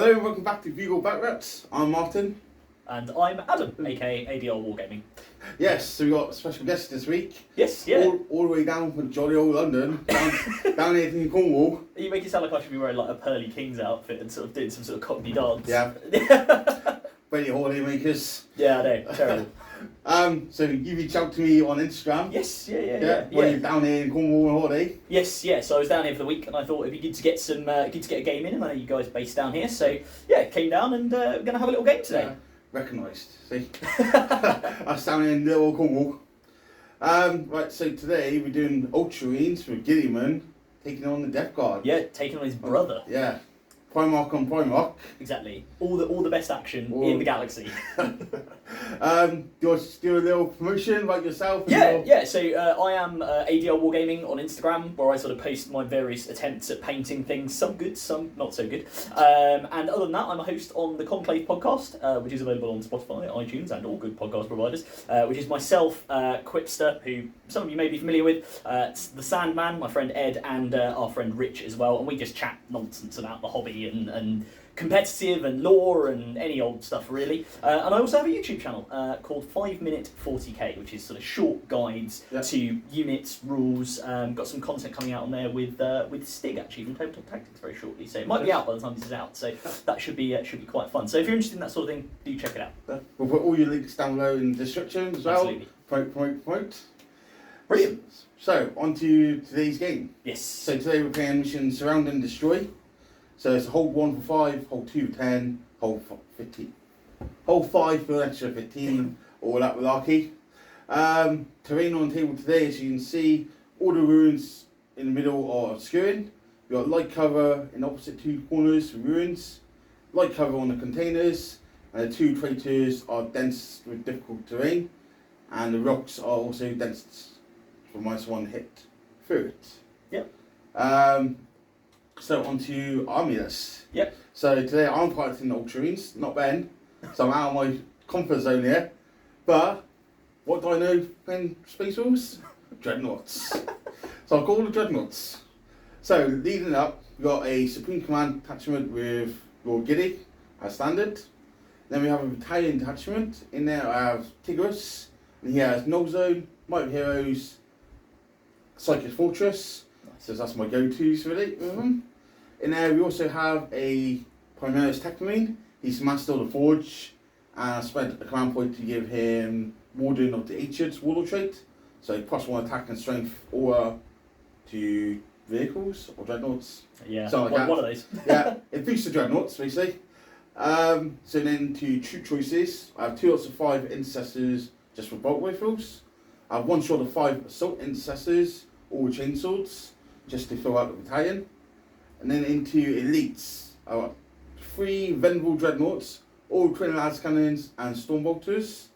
Hello and welcome back to Bugle Backrats. I'm Martin. And I'm Adam, aka ADRWARGAMING. Yes, so we've got a special guest this week. Yes, yeah. All the way down from jolly old London, down here in Cornwall. You make it sound like I should be wearing like a Pearly King's outfit and sort of doing some sort of Cockney dance. Yeah. Plenty of holiday makers. Yeah, I know. Terrible. So you reached out to me on Instagram. Yes, yeah. When you're down here in Cornwall on holiday. Yes, yeah. So I was down here for the week, and I thought it'd be good to get some, good to get a game in. And I know you guys are based down here, so yeah, came down and we're gonna have a little game today. Yeah. Recognised, see? Us down here in little Cornwall. Right, so today we're doing Ultramarines with GUILIMAN taking on the Deathguard. Yeah, taking on his brother. Yeah. Primarch on Primarch. Exactly. All the best action in the galaxy. Do you want to do a little promotion about yourself? Yeah. So I am ADRWARGAMING on Instagram, where I sort of post my various attempts at painting things, some good, some not so good. And other than that, I'm a host on the Conclave podcast, which is available on Spotify, iTunes, and all good podcast providers. Which is myself, Quipster, who some of you may be familiar with, the Sandman, my friend Ed, and our friend Rich as well. And we just chat nonsense about the hobby and competitive and lore and any old stuff really. And I also have a YouTube channel called 5 Minute 40k, which is sort of short guides to units, rules. Got some content coming out on there with Stig actually from Tabletop Tactics very shortly, so it might be out by the time this is out. So that should be quite fun. So if you're interested in that sort of thing, do check it out. We'll put all your links down below in the description as well. Absolutely. Promote. Brilliant. So on to today's game. Yes. So today we're playing mission Surround and Destroy. So it's hold 1 for 5, hold 2 for 10, hold 15. Hold 5 for an extra 15, all that malarkey. Terrain on the table today, as you can see, all the ruins in the middle are obscuring. We've got light cover in the opposite two corners for ruins, light cover on the containers, and the two traitors are dense with difficult terrain, and the rocks are also dense for -1 hit through it. Yep. So on to army list. Yep. So today I'm piloting the Ultramarines, not Ben. So I'm out of my comfort zone here. But what do I know playing Space Wolves? Dreadnoughts. So I'll call the Dreadnoughts. So leading up, we've got a Supreme Command detachment with Lord Giddy as standard. Then we have a Battalion detachment. In there I have Tigurius, and he has Null Zone, Might of Heroes, Psychic Fortress. So that's my go-tos really. In there we also have a Primaris Techmarine. He's Master of the Forge, and I spent a command point to give him Warden of the Atrids Warlord trait. So +1 attack and strength aura to vehicles or dreadnoughts. Yeah, something like one of those. Yeah, it boosts the dreadnoughts basically. So then to troop choices, I have 2 lots of 5 intercessors just for bolt rifles. I have 1 shot of 5 assault intercessors, all with chainswords, just to fill out the battalion. And then into elites, I've got 3 venerable dreadnoughts, all twin las cannons and stormbolters.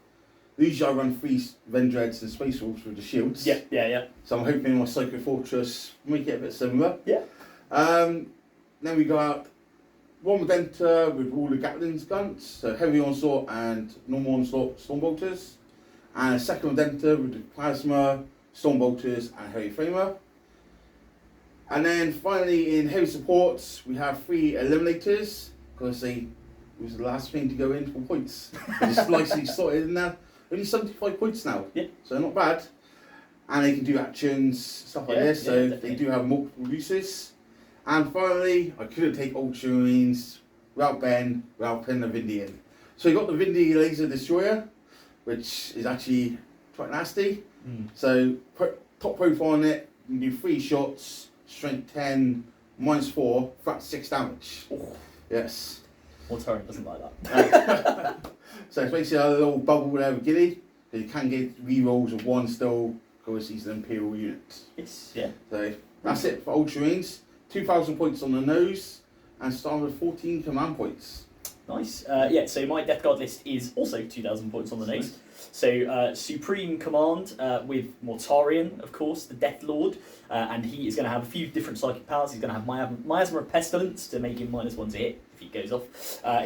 Usually I run 3 Vendreads and Space Wolves with the shields. Yeah. So I'm hoping my Psychic Fortress will make it a bit similar. Yeah. Then we got 1 Medenta with all the Gatlin's guns, so heavy onslaught and normal onslaught stormbolters. And a 2nd Medenta with the plasma, stormbolters and heavy framer. And then finally in heavy supports we have 3 eliminators, because it was the last thing to go in for points. It's nicely slotted in there. Only 75 points now, so not bad. And they can do actions, stuff like this, so they do have multiple uses. And finally, I couldn't take Ultramarines without Ben, without putting the Vindy in. So you got the Vindy Laser Destroyer, which is actually quite nasty. So top profile on it, you can do 3 shots, strength 10, -4, flat 6 damage. Oh. Yes. What turret doesn't like that? So it's basically a little bubble there with Giddy. So you can get rerolls of 1 still, because he's an Imperial unit. Yes, yeah. So that's it for Ultramarines. 2,000 points on the nose, and starting with 14 command points. Nice. So my Deathguard list is also 2,000 points on the nose. So Supreme Command with Mortarion, of course, the Death Lord, and he is going to have a few different psychic powers. He's going to have Miasma of Pestilence to make him -1 to hit if he goes off.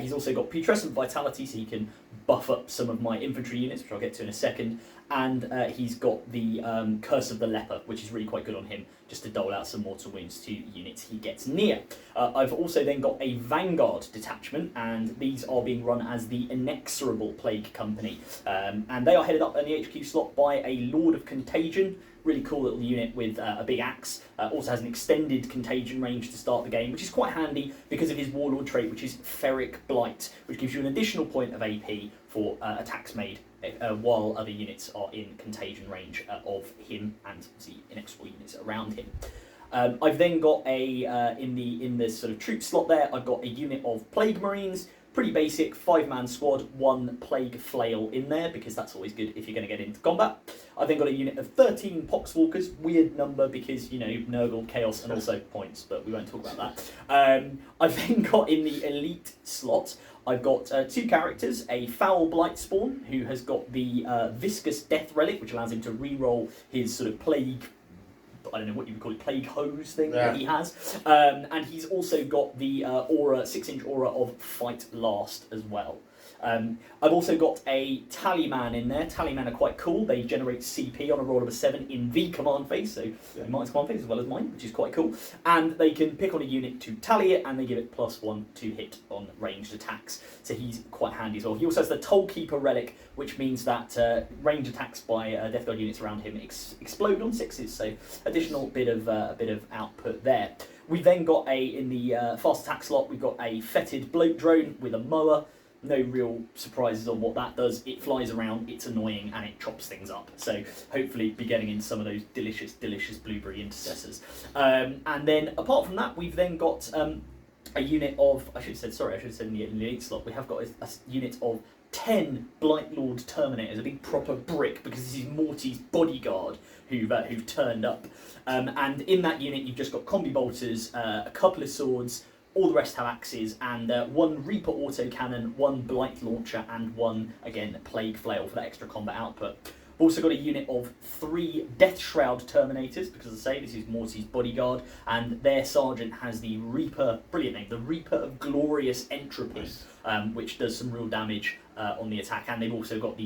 He's also got Putrescent Vitality, so he can buff up some of my infantry units, which I'll get to in a second. And he's got the Curse of the Leper, which is really quite good on him, just to dole out some mortal wounds to units he gets near. I've also then got a Vanguard detachment, and these are being run as the Inexorable Plague Company. And they are headed up in the HQ slot by a Lord of Contagion. Really cool little unit with a big axe. Also has an extended contagion range to start the game, which is quite handy because of his Warlord trait, which is Ferric Blight, which gives you an additional point of AP for attacks made while other units are in contagion range of him and the inexorable units around him. I've then got in the sort of troop slot there, I've got a unit of Plague Marines. Pretty basic, 5-man squad, 1 Plague Flail in there, because that's always good if you're going to get into combat. I've then got a unit of 13 Poxwalkers, weird number because, you know, Nurgle, Chaos, and also points, but we won't talk about that. I've then got in the Elite slot, I've got 2 characters, a Foul Blightspawn, who has got the Viscous Death Relic, which allows him to reroll his sort of Plague, I don't know what you would call it, plague hose thing that he has. And he's also got the aura, 6-inch aura of Fight Last as well. I've also got a Tallyman in there. Tallyman are quite cool. They generate CP on a roll of a 7 in the command phase, so in Martin's command phase as well as mine, which is quite cool. And they can pick on a unit to tally it, and they give it +1 to hit on ranged attacks. So he's quite handy as well. He also has the Tollkeeper Relic, which means that ranged attacks by Deathguard units around him explode on 6s, so additional bit of output there. We then got in the fast attack slot, we've got a Fetid Bloat Drone with a mower. No real surprises on what that does. It flies around, it's annoying, and it chops things up. So hopefully be getting into some of those delicious, delicious blueberry intercessors. And then apart from that, we've then got a unit of, I should have said in the elite slot, we have got a unit of 10 Blight Lord Terminators, a big proper brick, because this is Morty's bodyguard who've turned up. And in that unit, you've just got combi bolters, a couple of swords, all the rest have axes, and 1 Reaper autocannon, 1 Blight Launcher, and 1, again, Plague Flail for that extra combat output. We've also got a unit of 3 Death Shroud Terminators, because as I say, this is Morty's bodyguard, and their sergeant has the Reaper, brilliant name, the Reaper of Glorious Entropy, which does some real damage on the attack, and he's also got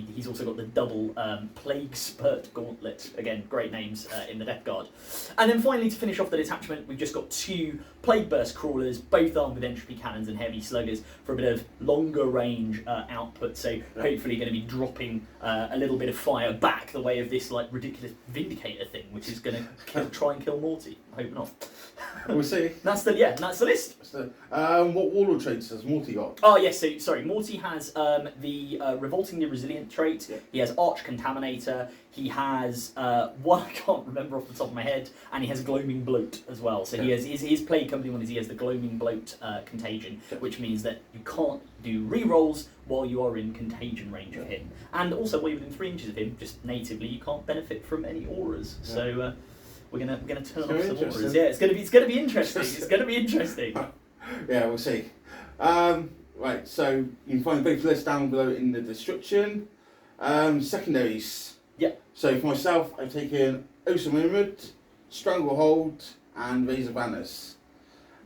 the double Plague Spurt Gauntlet. Again, great names in the Deathguard. And then finally, to finish off the detachment, we've just got 2 Plague Burst Crawlers, both armed with entropy cannons and heavy sluggers for a bit of longer range output. So hopefully going to be dropping a little bit of fire back the way of this like ridiculous Vindicator thing, which is going to try and kill Morty. I hope not. We'll see. That's the list. What warlord traits has Morty got? Oh yes, so sorry. Morty has the Revoltingly Resilient trait. Yeah. He has Arch Contaminator. He has one I can't remember off the top of my head, and he has Gloaming Bloat as well. So he has his Plague Company one is he has the Gloaming Bloat Contagion, which means that you can't do rerolls while you are in contagion range of him, and also while you're within 3 inches of him, just natively you can't benefit from any auras. Yeah. So we're gonna turn off some auras. Yeah, it's gonna be interesting. It's gonna be interesting. Yeah, we'll see. Right, so you can find both lists down below in the description. Secondaries. Yeah. So for myself, I've taken Osa Moment, Stranglehold, and Razor Banners.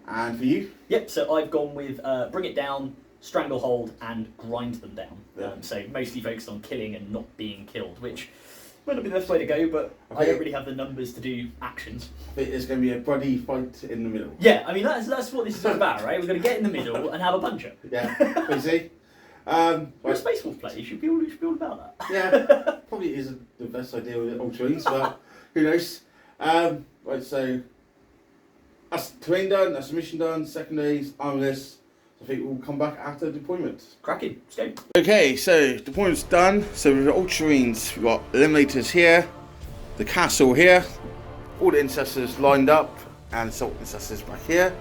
And for you? Yep, so I've gone with Bring It Down, Stranglehold, and Grind Them Down. Yeah. So mostly focused on killing and not being killed, which might not be the best way to go, but I don't really have the numbers to do actions. I think there's going to be a bloody fight in the middle. Yeah, I mean, that's what this is all about, right? We're going to get in the middle and have a punch-up. Yeah, basically. You're a Space Wolf player, you should be all about that. Yeah, probably isn't the best idea with Ultramarines, but who knows. Right, so that's terrain done, that's the mission done, secondaries, armless. I think we'll come back after deployment. Cracking, let's go. Okay, so deployment's done. So we've got Ultramarines, we've got Eliminators here, the castle here, all the Intercessors lined up, and Assault Intercessors back here.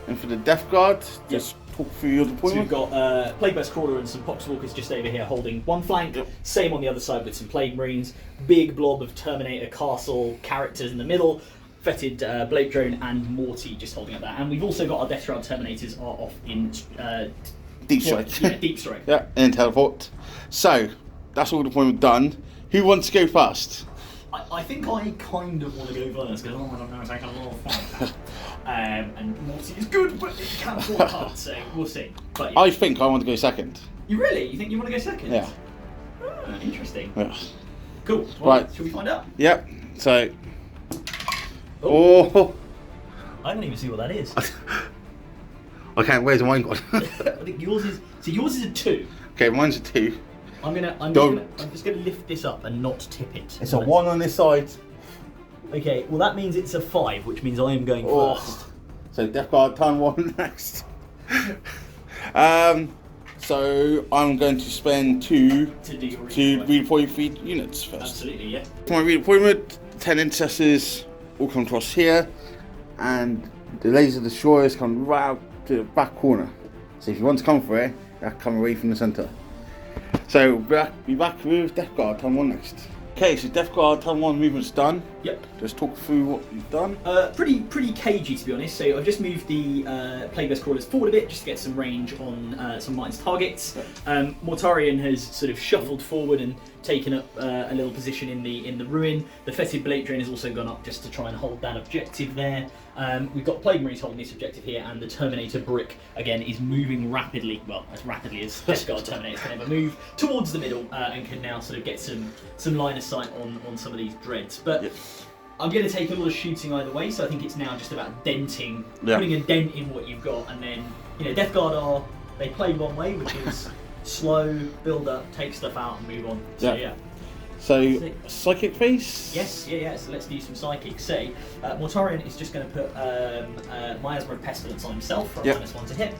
And for the Deathguard, just talk through your deployment. So we've got Plague Burst Crawler and some Poxwalkers just over here holding one flank. Yep. Same on the other side with some Plague Marines. Big blob of Terminator Castle characters in the middle. Fetid Blade Drone and Morty just holding up that. And we've also got our Death Shroud Terminators are off in Deep Strike. Yeah, Deep Strike. Yeah, and Teleport. So, that's all deployment done. Who wants to go first? I think I kind of want to go first because I don't know, it's like a lot of fun. And Morty is good, but it can fall apart, so we'll see. But yeah. I think I want to go second. You really? You think you want to go second? Yeah. Ah, interesting. Yeah. Cool. Well, Right. shall we find out? Yep. So. Oh. Oh. I don't even see what that is. I can't. Where's mine gone? I think yours is. So yours is a 2. Okay, mine's a 2. I'm Don't. just gonna lift this up and not tip it. It's a 1 on this side. Okay. Well, that means it's a 5, which means I am going first. So Deathguard turn 1 next. So I'm going to spend 2 To do your to redeploy 3 units first. Absolutely, yeah. For my redeployment, 10 intercessors all come across here, and the laser destroyers come right out to the back corner. So if you want to come for it, you have to come away from the centre. So be back with Deathguard turn 1 next. Okay, so Deathguard turn 1 movement's done. Yep. Just talk through what you've done. Pretty cagey, to be honest. So I've just moved the Plagueburst crawlers forward a bit just to get some range on some of Martin's targets. Mortarion has sort of shuffled forward and taken up a little position in the ruin. The Fetid Blade Drain has also gone up just to try and hold that objective there. We've got Primaris holding this objective here, and the Terminator Brick again is moving rapidly, well, as rapidly as Deathguard Terminators can ever move, towards the middle and can now sort of get some line of sight on some of these dreads. But Yep. I'm going to take a lot of shooting either way, so I think it's now just about denting, putting a dent in what you've got, and then, Deathguard they play one way, which is slow, build up, take stuff out and move on. So yeah. So psychic phase? Yes, yeah. So let's do some psychic. So Mortarion is just going to put Miasma of Pestilence on himself for a -1 to hit.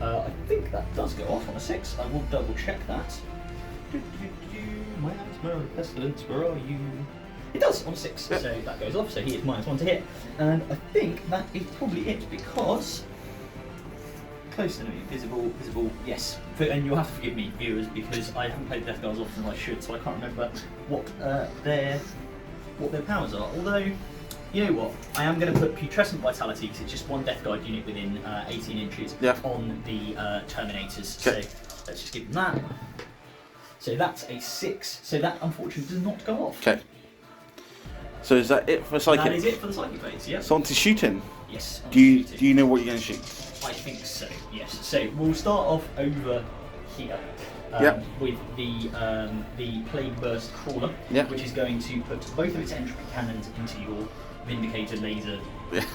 I think that does go off on a 6. I will double check that. Miasma of Pestilence, where are you? It does on a 6, so that goes off. So he is -1 to hit, and I think that is probably it because. Close to me, visible, yes. And you'll have to forgive me, viewers, because I haven't played Deathguard as often as I should, so I can't remember what their powers are. Although, you know what, I am going to put Putrescent Vitality, because it's just one Deathguard unit within 18 inches on the Terminators. Okay. So let's just give them that. So that's a 6. So that unfortunately does not go off. Okay. So is that it for psychic? That is it for the psychic phase, yeah. So on to shooting. Yes. Do you know what you're going to shoot? I think so, yes. So we'll start off over here with the Plague Burst Crawler, which is going to put both of its entropy cannons into your Vindicator laser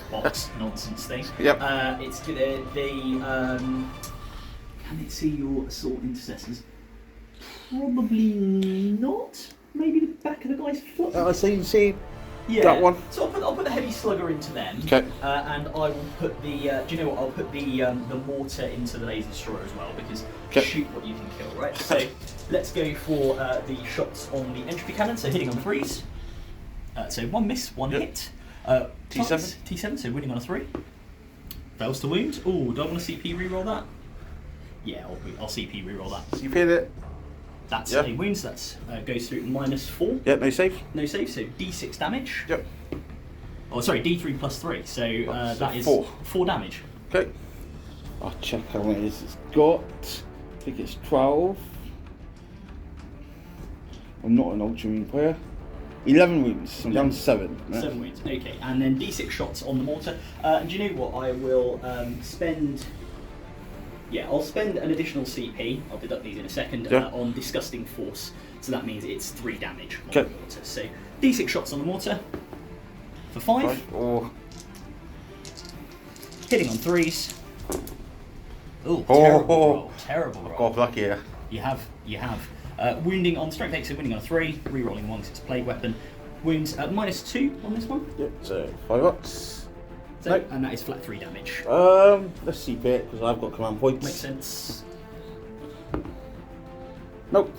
box nonsense thing. It's can it see your Assault Intercessors? Probably not. Maybe the back of the guy's foot. So you can see Yeah. that one. So I'll put the heavy slugger into them. Okay. And I will put the. Do you know what? I'll put the mortar into the laser destroyer as well because shoot what you can kill, right? So let's go for the shots on the entropy cannon. So hitting on 3s. So 1 miss, 1 hit. T7. T7. So winning on a 3. Fails to wound. Oh, do I want to CP reroll that? Yeah, I'll CP reroll that. So you feel it. That's a wound, so that goes through -4. Yep, no save. No save, so D6 damage. Yep. Oh, sorry, D3 plus 3, so that is 4 damage. Okay. I'll check how many it's got. I think it's 12. I'm not an Ultramarine player. 11 wounds, I'm down to 7. 7 wounds, okay. And then D6 shots on the mortar. And do you know what? I will spend... Yeah, I'll spend an additional CP, I'll deduct these in a second, on Disgusting Force. So that means it's 3 damage on the mortar. So D6 shots on the mortar for 5. Hitting on 3s. Ooh, terrible roll. Got lucky here. You have. Wounding on Strength 8, so winning on a 3. Rerolling 1 because it's a plague weapon. Wounds at -2 on this one. Yep, so 5 ups. So, nope. And that is flat 3 damage. Let's see it because I've got command points. Makes sense. Nope.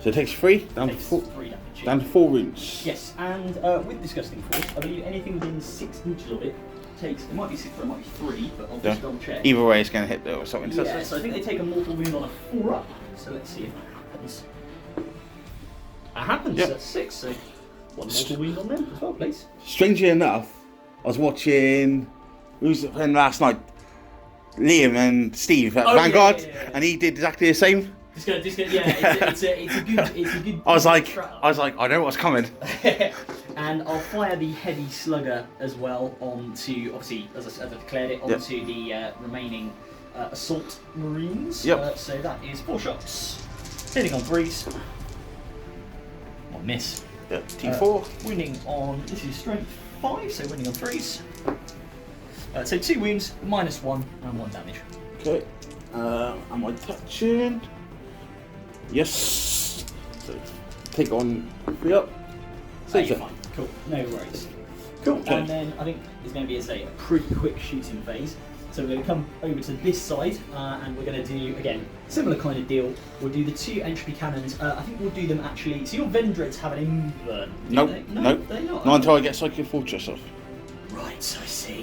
So it takes 3 down to 4. 3 damage. Down to 4 wounds. Yes, and with Disgusting Force, I believe anything within 6 inches of it takes. It might be 6, but it might be 3. But I'll just double check. Either way, it's going to hit though or something. Yeah, so I think they take a mortal wound on a 4 up. So let's see if that happens. That happens. Yep. That's 6. So 1 mortal wound on them as well, please. Strangely enough, I was watching, who was playing last night? Liam and Steve at Vanguard, and he did exactly the same. Yeah, it's a good. I was like, I know what's coming. And I'll fire the heavy slugger as well onto, obviously, as I declared it, onto the remaining assault marines. Yep. So that is 4 shots. Hitting on 3s. One miss. Yep. T4. Winning on, this is strength 5, so winning on 3s. So 2 wounds, -1, and 1 damage. Okay. Am I touching? Yes. So take on 3 up. Save it. Fine. Cool. No worries. Cool. Okay. And then I think it's going to be a pretty quick shooting phase. So we're going to come over to this side, and we're going to do, again, similar kind of deal. We'll do the 2 entropy cannons. I think we'll do them actually. So your Vendreads have an invern. Nope. Nope. They're not. Not until I get Psychic Fortress off. Right, I see.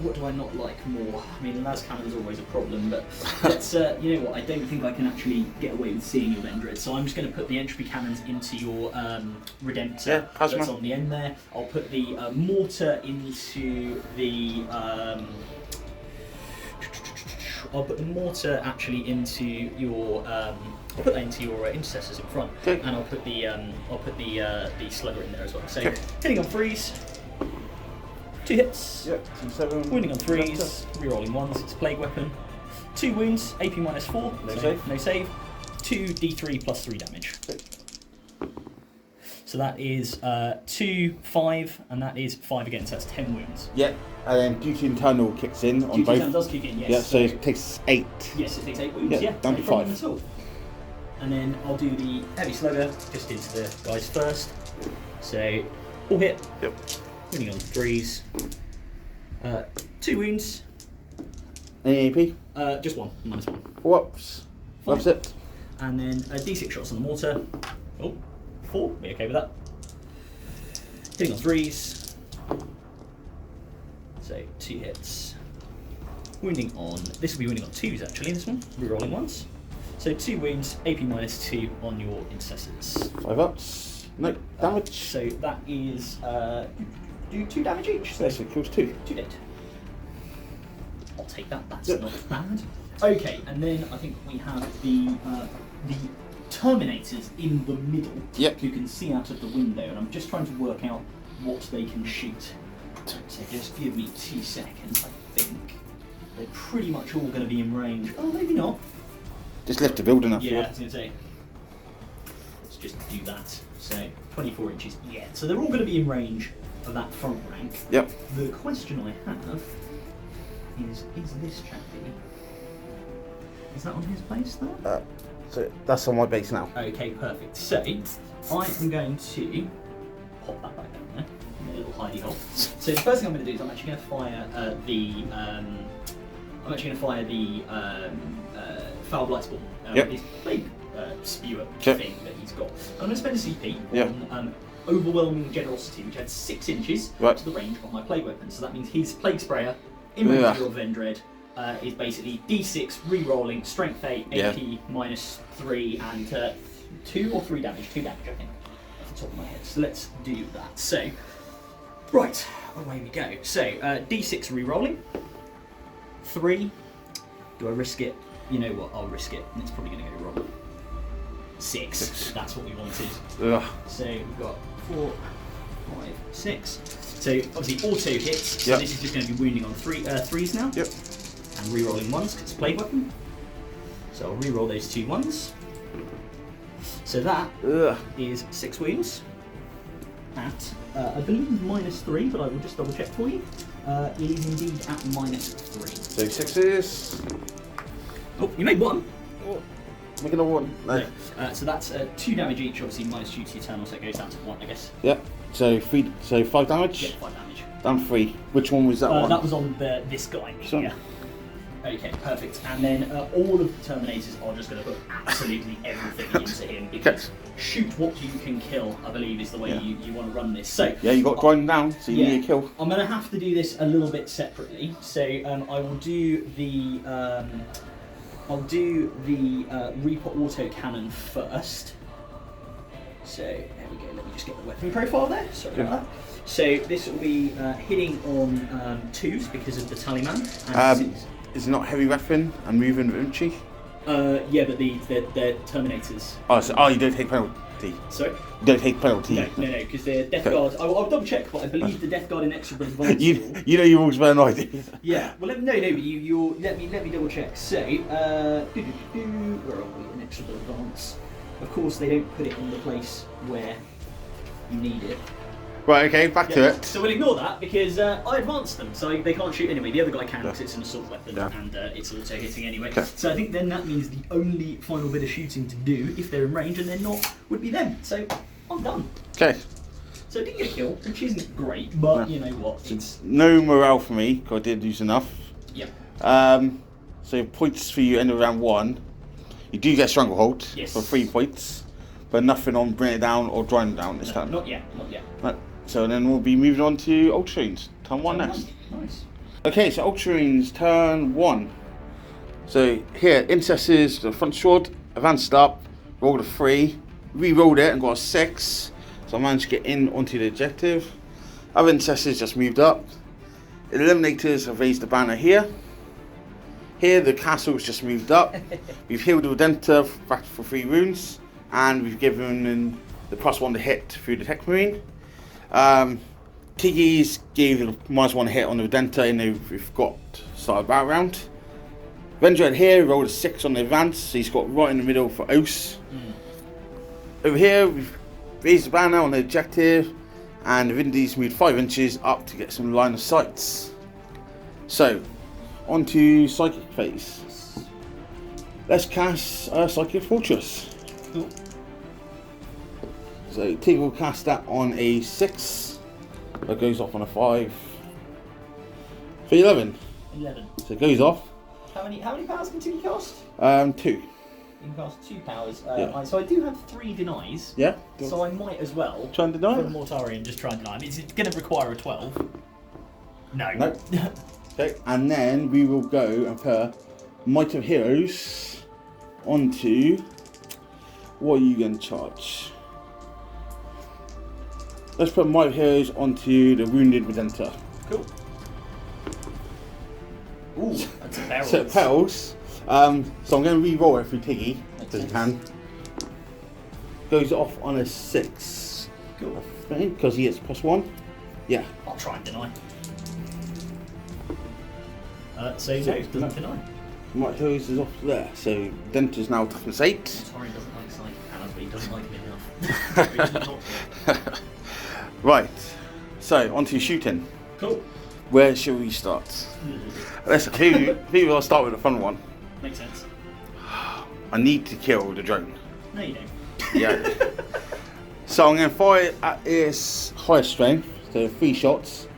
What do I not like more? I mean, las cannon's always a problem, but let's, you know what, I don't think I can actually get away with seeing your Vendread, so I'm just going to put the entropy cannons into your Redemptor Plasma. that's on the end there. I'll put the mortar into the... I'll put the mortar actually into your... I'll put that into your intercessors in front, okay. And I'll put the slugger in there as well. So hitting on 3s. 2 hits. Yep, 7. Winning on 3s, rerolling 1s, it's a plague weapon. 2 wounds, AP -4. No save. 2 D3 plus 3 damage. Okay. So that is 2, 5, and that is 5 again, so that's 10 wounds. Yep, and then Duty Internal kicks in on Duty both. Internal does kick in, yes. Yeah, so it takes 8. Yes, it takes 8 wounds, yeah. Down to 5. At all. And then I'll do the heavy slugger just into the guys first. So, all hit. Yep. Winning on 3s. 2 wounds. Any AP? Just 1, -1. Whoops. That's it. And then D6 shots on the mortar. Oh, 4. Be okay with that. Hitting on 3s. So 2 hits. Wounding on. This will be wounding on 2s actually. This one. Rerolling 1s. So 2 wounds. AP -2 on your intercessors. 5 ups. No damage. So that is do 2 damage each. So Yes, it kills 2. 2 dead. I'll take that. That's not bad. Okay, and then I think we have the Terminators in the middle. Yep. Who can see out of the window, and I'm just trying to work out what they can shoot. So just give me 2 seconds. I think they're pretty much all going to be in range. Oh, maybe not. Just lift the building up. Yeah, I was going to say. Let's just do that. So 24 inches. Yeah. So they're all going to be in range of that front rank. Yep. The question I have is this chappy? Is that on his base there? So that's on my base now. Okay, perfect. So I am going to pop that back down there in a little hidey hole. So the first thing I'm going to do is I'm actually going to fire the foul blight spawn. His plague spewer thing that he's got. I'm going to spend a CP on overwhelming generosity, which had 6 inches to the range of my plague weapon. So that means his plague sprayer in range of your Vendread is basically D6 re-rolling, strength 8, AP -3, and 2 or 3 damage. 2 damage, I think, off the top of my head. So let's do that. So, right, away we go. So, D6 re-rolling. 3. Do I risk it? You know what? I'll risk it. It's probably going to go wrong. 6. That's what we wanted. Ugh. So we've got 4, 5, 6. So obviously auto hits. So this is just going to be wounding on 3s now. Yep. And re-rolling 1s because it's a plague weapon. So I'll re-roll those 2 1s. So that is 6 wounds at I believe -3, but I will just double check for you. It is indeed at -3. So 6s. Oh, you made 1. Making a 1. No. So that's 2 damage each, obviously minus duty eternal, so it goes down to 1, I guess. Yep. So 5 damage. Yeah, 5 damage. Down 3. Which one was that one? That was on this guy. Yeah. Okay, perfect. And then all of the Terminators are just going to put absolutely everything into him because shoot what you can kill, I believe, is the way you want to run this. So yeah, you got to grind down, so you need a kill. I'm going to have to do this a little bit separately. So I will do the Reaper auto cannon first. So there we go. Let me just get the weapon profile there. Sorry about that. So this will be hitting on 2s because of the Battalion. It's not heavy weapon and moving with infantry. Yeah, but they're Terminators. Oh, you don't take penalty. Sorry? You don't take penalty. No, because they're Deathguard. I'll double check, but I believe the Deathguard inexorable advance. You know your rules better than I do. Yeah. Well, but you let me double check. So, where are we? Inexorable advance. Of course, they don't put it in the place where you need it. Right, okay, back to it. So we'll ignore that because I advanced them, so they can't shoot anyway. The other guy can because it's an assault weapon and it's auto hitting anyway. Okay. So I think then that means the only final bit of shooting to do, if they're in range and they're not, would be them. So I'm done. Okay. So I did get a kill, which isn't great, but you know what? It's no morale for me because I did use enough. Yeah. So points for you end of round 1. You do get Stranglehold for 3 points, but nothing on bring it down or drawing it down this time. Not yet. Right. So then we'll be moving on to Ultramarines, turn 1 next. Nice. Okay, so Ultramarines, turn 1. So here, Intercessors, the front sword, advanced up, rolled a 3, re-rolled it and got a 6. So I managed to get in onto the objective. Other Intercessors just moved up. Eliminators have raised the banner here. Here, the castle's just moved up. We've healed the Redemptor back for 3 wounds, and we've given in the +1 to hit through the Techmarine. Tigurius gave the -1 hit on the Redemptor, and we've got started battle round. Vendread here rolled a 6 on the advance, so he's got right in the middle for Os. Over here, we've raised the banner on the objective, and the Vindies moved 5 inches up to get some line of sights. So, on to Psychic phase. Let's cast Psychic Fortress. Cool. So Tig will cast that on a 6. That goes off on a 5. For 11. 11. So it goes off. How many powers can Tig cast? 2. You can cast 2 powers. Yeah. So I do have 3 denies. Yeah. So I might as well Try and deny for it? the Mortarian just try and deny. I mean, it's going to require a 12. No. Nope. Okay, and then we will go and put Might of Heroes onto. What are you going to charge? Let's put Might of Heroes onto the Wounded Redemptor. Cool. Ooh, that's a barrel. So it pells. So I'm going to re-roll it through Tiggy, because I can. Goes off on a 6. Cool. I think, because he hits +1. Yeah. I'll try and deny. So no, it doesn't deny. Might of Heroes is off there. So Dentor's now toughness 8. Sorry, he doesn't like psychic powers, but he doesn't like me enough. Right. So on to shooting. Cool. Where shall we start? Let's who I'll start with the fun one. Makes sense. I need to kill the drone. No, you don't. Yeah. So I'm going to fire at its highest strength, so 3 shots.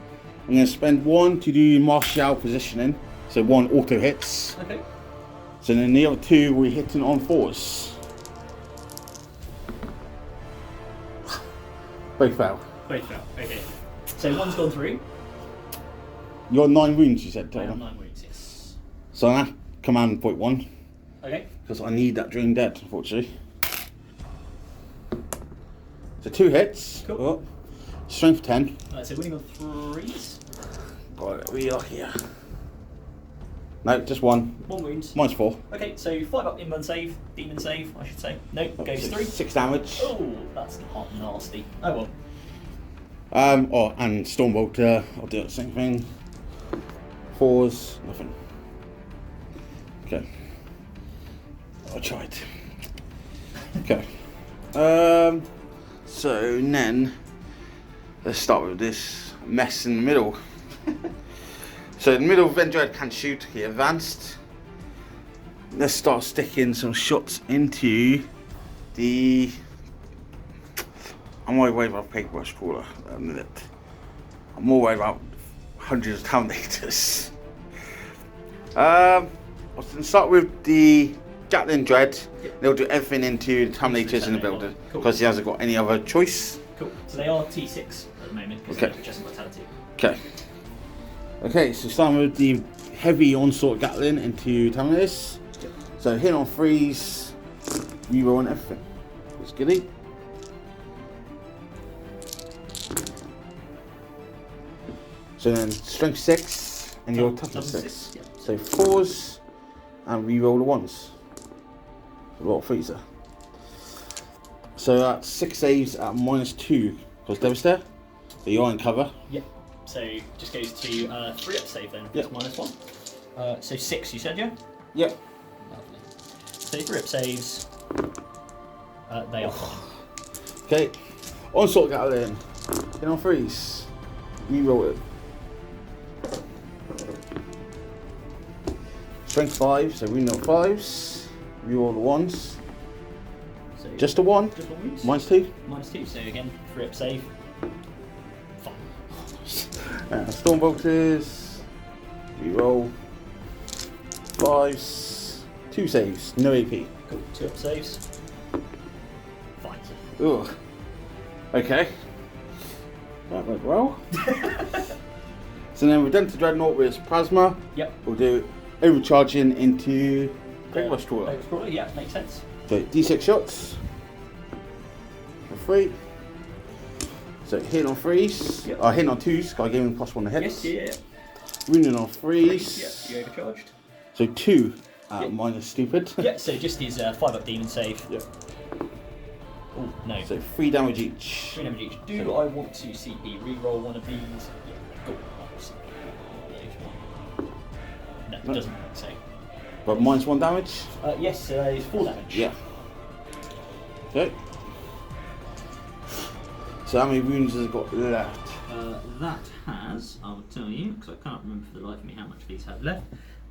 I'm going to spend 1 to do martial positioning, so 1 auto hits. Okay. So then the other 2 will be hitting on 4s. Both fail. Both fail. Okay. So one's gone through. You're 9 wounds, you said, I have total. 9 wounds, yes. So I'm at command point 1, Okay. because I need that drone dead, unfortunately. So 2 hits. Cool. Oh. Strength 10. So winning on 3s. Got it, we lucky. No, just 1. 1 wound. -4. Okay, so 5 up inman save, demon save, I should say. No, goes through. 6 damage. Oh, that's hot nasty. Oh well. And Stormbolter, I'll do the same thing. 4s, nothing. Okay. I tried. Okay. So then, let's start with this mess in the middle. So in the middle, Vendread can't shoot, he advanced. Let's start sticking some shots into the... I'm more worried about paintbrush crawler at a minute. I'm more worried about hundreds of Terminators. I was going to start with the Gatling Dread. Yep. They'll do everything into the Terminators in the building, because he hasn't got any other choice. Cool. So they are T6 at the moment, because Okay. they're just mortality. Okay. Okay, so starting with the heavy onslaught Gatling into Terminators. Yep. So hit on 3s, reroll on everything. It's goody. So then strength 6 and your toughness 6. Yep. So 4s and reroll the 1s. lot of freezer. So that's 6 saves at -2 because Devastator. So you're on cover. Yep. So just goes to 3 up save then. Yep. -1. So 6 you said, yeah? Yep. Lovely. So 3 up saves. They are fine. Okay. Onslaught Gatling. Get on freeze. Reroll it. Strength 5, so we know 5s. Reroll the 1s. So Just a 1. Just 1 wounds. -2. -2. So again, 3 up save. Fine. Stormbolters. Reroll. 5s. 2 saves. No AP. Cool. 2 up saves. Fine. Ugh. Okay. That went well. So then Redemptor Dreadnought with Plasma. Yep. We'll do overcharging into Primaris Trawler. Primaris Trawler, yeah, makes sense. So D6 shots for 3. So hitting on 3s. Yep. Hitting on 2s. I gave him +1 to hits. Yes, yeah. Wounding on 3s. Yeah, you overcharged. So 2 Yep. minus stupid. Yeah, so just his 5 up demon save. Yep. Oh, no. So 3 damage each. 3 damage each. Do I want to CP reroll one of these? Yeah, cool. No, it doesn't say. But -1 damage. Yes, it's 4 damage. Yeah. Okay. So how many wounds has it got left? That has, I will tell you, because I can't remember for the life of me how much these have left.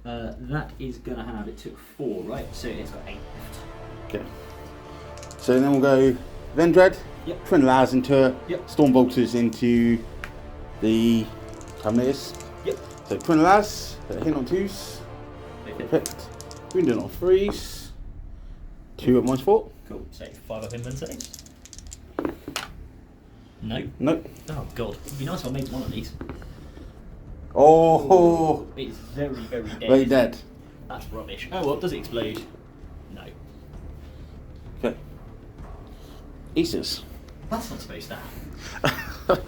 That is going to have, it took 4, right? So it's got 8 left. Okay. So then we'll go Vendread, Yep. Twin Lars into Yep. Stormbolters into the Terminators. Yep. So Twin Lars, hit on 2s, hit, wounded on 3s, 2 at -4. Cool, so 5 up inland saves. No. Nope. Oh god, it'd be nice if I made one of these. Oh, It's very, very dead. very dead. That's rubbish. Oh well, does it explode? No. Okay. Aces. That's not supposed to happen.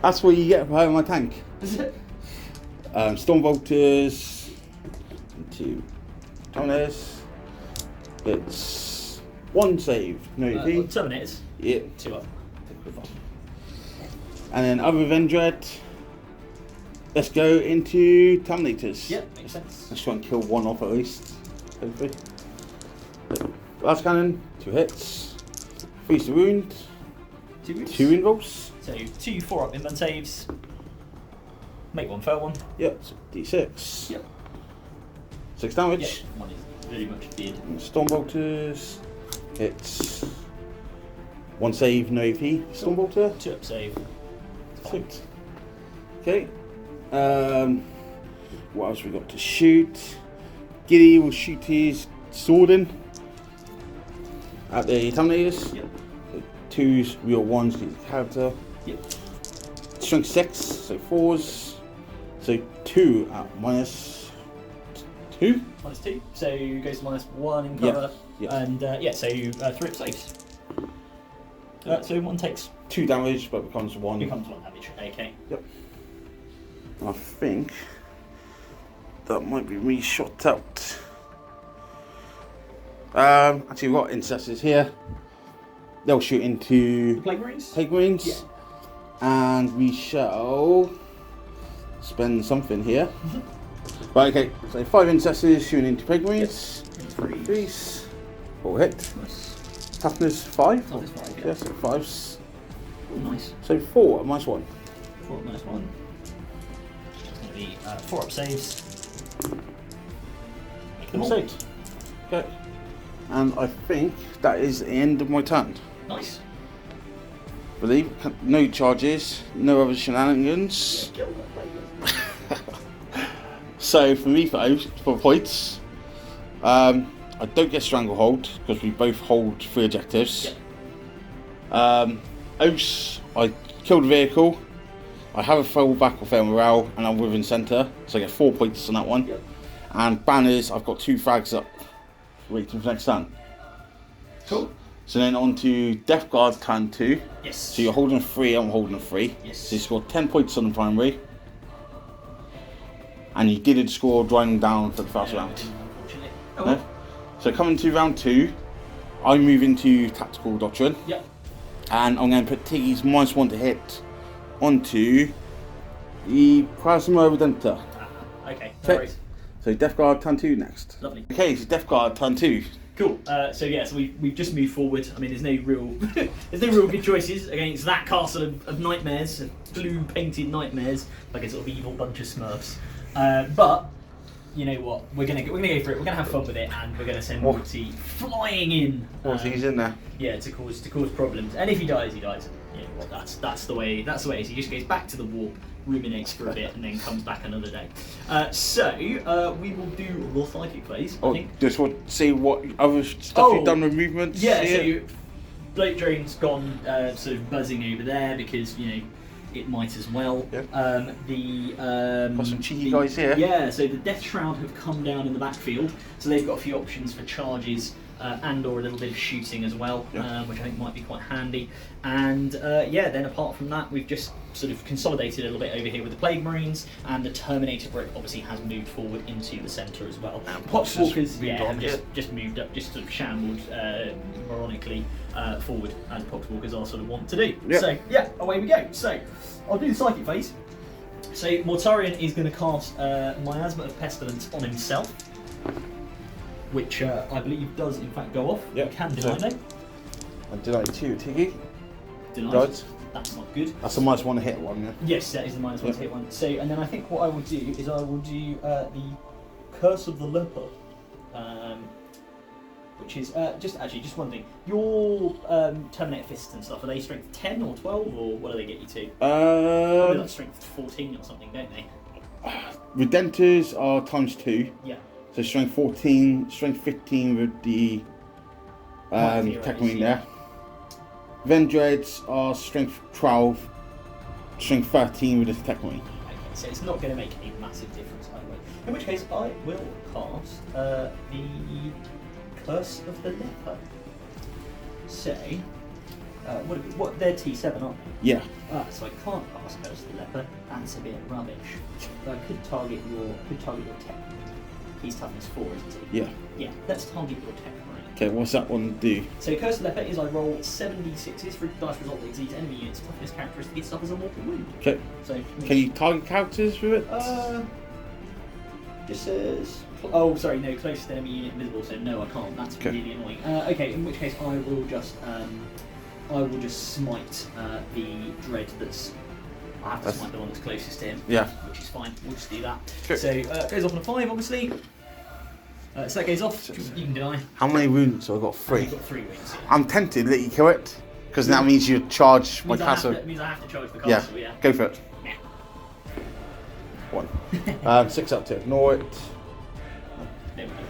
That's what you get for having my tank. Is it? Stormbolters into Terminators. It's 1 save, no EP. Terminators. Yeah. 2 up. And then other than Dread, let's go into Terminators. Yep, makes sense. Let's try and kill 1 off at least. Hopefully. Last cannon, 2 hits. 3 to wound. 2 wounds. 2 wound rolls. So 2 4 up inland saves. Make 1 fail 1. Yep, so D6. Yep. 6 damage. Yeah, 1 is very much dead. And Stormbolters. It's 1 save, no AP. Stormbolter. 2 up save. 6. Okay. What else we got to shoot? Giddy will shoot his sword in at the Terminators. Yep. So 2s, real 1s, get the character. Yep. Strength 6, so 4s. So 2 at -2. -2. So goes to -1 in cover. Yeah. And so 3 up saves. So 1 takes. 2 damage, but becomes 1. Becomes 1 damage. Okay. Yep. I think that might be me shot out. Actually, we've got Intercessors here. They'll shoot into Plague Marines? Techmarines. Yeah. And we shall spend something here. Right, okay, so 5 Intercessors shooting into Techmarines. Yep. 3s. 4 hit. Nice. Toughness 5. Toughness 5, yeah. Yeah, so 5s. Nice. So 4 at -1. 4 up -1. It's going to be 4 up saves. Make them all. Saved. Okay. And I think that is the end of my turn. Nice. Believe no charges, no other shenanigans. Kill that plague. So for me, for points, I don't get stranglehold because we both hold 3 objectives. Oaths, I killed a vehicle. I have a full back or fail morale, and I'm within centre, so I get 4 points on that one. Yep. And banners, I've got 2 frags up, waiting for next turn. Cool. So then on to Deathguard turn 2. Yes. So you're holding 3, I'm holding 3. Yes. So you scored 10 points on the primary. And you didn't score driving down for the first round. Unfortunately. Oh, No? So coming to round 2, I move into Tactical Doctrine. Yep. And I'm going to put Tiggy's -1 to hit onto the Plasma Redemptor. Okay, no worries. So Deathguard turn 2 next. Lovely. Okay, so Deathguard turn 2. Cool. So we've just moved forward. I mean, there's no real good choices against that castle of nightmares, blue painted nightmares, like a sort of evil bunch of Smurfs. But you know what? We're gonna go for it. We're gonna have fun with it, and we're gonna send Morty flying in. He's in there. Yeah, to cause problems. And if he dies, he dies. You know what? That's the way. That's the way it is. He just goes back to the warp, ruminates for a bit, and then comes back another day. So we will do the psychic phase. I think. Just want to see what other stuff you've done with movements. Yeah. So Blight Drain's gone sort of buzzing over there because it might as well. Yep. Got some cheeky guys here. Yeah. So the Death Shroud have come down in the backfield, so they've got a few options for charges. And/or a little bit of shooting as well, which I think might be quite handy. And then apart from that, we've just sort of consolidated a little bit over here with the Plague Marines, and the Terminator group obviously has moved forward into the centre as well. Poxwalkers, have just moved up, just sort of shambled moronically forward, as Poxwalkers are sort of want to do. Yep. So away we go. So I'll do the psychic phase. So Mortarion is going to cast Miasma of Pestilence on himself, which I believe does in fact go off. Yep. You can deny though. I denied 2, Tiggy. Denied. Dodge. That's not good. That's the -1 to hit one, yeah? Yes, that is the -1 to hit one. So, and then I think what I will do is I will do the Curse of the Leper, which is just one thing. Your Terminator fists and stuff, are they strength 10 or 12, or what do they get you to? Probably like strength 14 or something, don't they? Redemptors are ×2. Yeah. So strength 14, strength 15 with the Techmarine there. Vendreads are strength 12, strength 13 with the Techmarine. Okay, so it's not going to make any massive difference either way. In which case, I will cast the Curse of the Leper. So, what they're T7, aren't they? Yeah. So I can't cast Curse of the Leper. That's a bit rubbish. But I could target your Tech. He's toughness 4, isn't he? Yeah. Yeah, let's target your Techmarine. Okay, what's that one do? So Curse of the Leper is I roll 7d6s for each dice result that exceeds enemy units' toughness characteristic. It suffers a mortal wound. Okay. So Can you target characters with it? Just says. Oh, sorry, no, closest enemy unit invisible. So no, I can't. That's really annoying. Okay, in which case I will just smite the dread that's. I have to smite the one that's closest to him. Yeah. Which is fine. We'll just do that. Okay. So it goes off on a 5, obviously. So that goes off. You can deny. How many wounds? So I've got 3. You've got 3 wounds. Yeah. I'm tempted to let you kill it, because that means you charge my Means castle. It means I have to charge the castle, yeah. Go for it. Yeah. 1. 6 up to ignore it. There we go.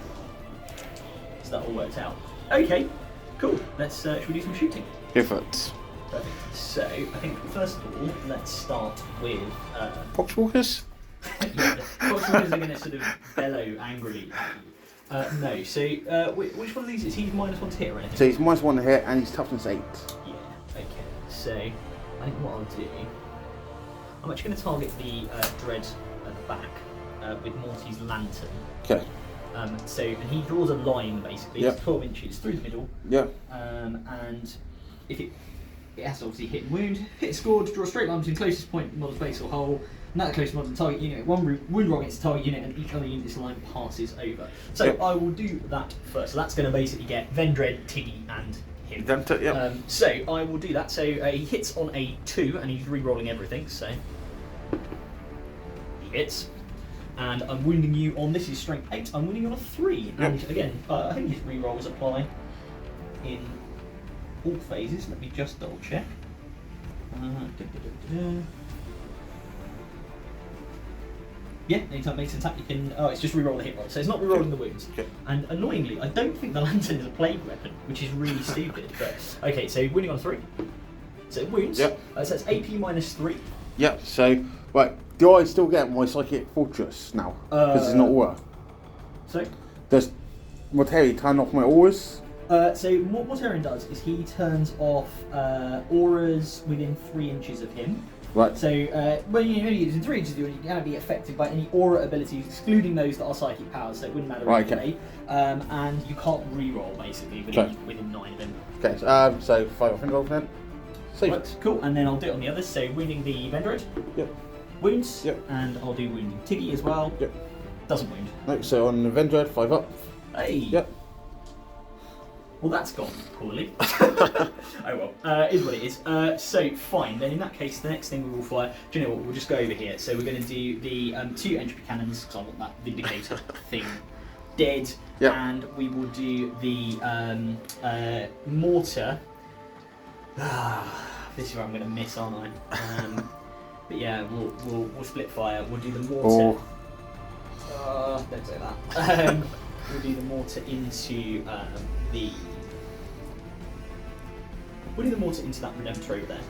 So that all worked out. Okay, cool. Let's should we do some shooting? Go for it. Perfect. So I think first of all, let's start with Poxwalkers? Poxwalkers are going to sort of bellow angrily at you. No, so which one of these is he -1 to hit or anything? So he's -1 to hit and he's toughness 8. Yeah. Okay. So I think what I'll do, I'm actually going to target the dread at the back with Morty's lantern. Okay. And he draws a line basically. Yep. It's 12 inches through the middle. Yeah. And if it has to obviously hit and wound. Hit scored, draw a straight line between the closest point in the model's base or hole, and that the closest model target unit. One wound roll against the target unit, and each other unit's line passes over. So Yep. I will do that first. So that's going to basically get Vendread, Tiggy, and him. Redemptor, yeah. So I will do that. So he hits on a 2, and he's re-rolling everything. So he hits. And I'm wounding you on, this is strength 8, I'm wounding you on a 3. And again, I think his re-rolls apply in all phases. Let me just double check. Yeah, anytime it makes an attack you can... Oh, it's just re-roll the hit roll, so it's not re-rolling the wounds. Okay. And annoyingly, I don't think the lantern is a plague weapon, which is really stupid. But okay, so wounding on a 3. So it wounds. Yep. So it's AP -3. Yep, so, right, do I still get my Psychic Fortress now? Because it's not aura. So? Does Mortari turn off my auras? So what Mortarion does is he turns off auras within 3 inches of him, Right. So when you're only using 3 inches, you can be affected by any aura abilities, excluding those that are psychic powers, so it wouldn't matter Right, either way. And you can't re-roll basically within 9 of them. Okay, so 5 off involved then. Save Right, it. cool, and then I'll do it on the others, so wounding the Vendred. Yep. Wounds. Yep. And I'll do wounding Tiggy as well. Yep. Doesn't wound. No, so on the Vendred, 5 up. Hey! Yep. Well, that's gone poorly. Oh well, is what it is. So, fine, then in that case, the next thing we will fire, do you know what, we'll just go over here. So we're going to do the 2 entropy cannons, because I want that Vindicator thing dead. Yep. And we will do the mortar. This is where I'm going to miss, aren't I? But yeah, we'll split fire. We'll do the mortar. Don't say that. We'll do the mortar into We'll do the mortar into that Redemptor over there.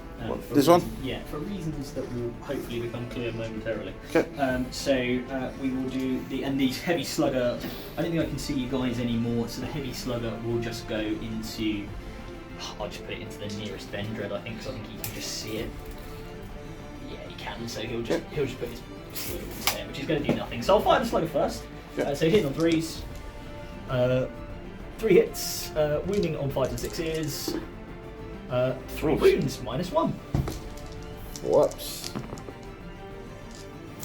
This one? Yeah, for reasons that will hopefully become clear momentarily. Okay. So we will do the heavy slugger. I don't think I can see you guys anymore. So the heavy slugger will just go into. I'll just put it into the nearest Vendred, I think, because I think you can just see it. Yeah, he can. So he'll just put his slugger into there, which is going to do nothing. So I'll fire the slugger first. Yep. So hitting on 3s. 3 hits, wounding on 5s and 6s. 3 wounds, -1. Whoops.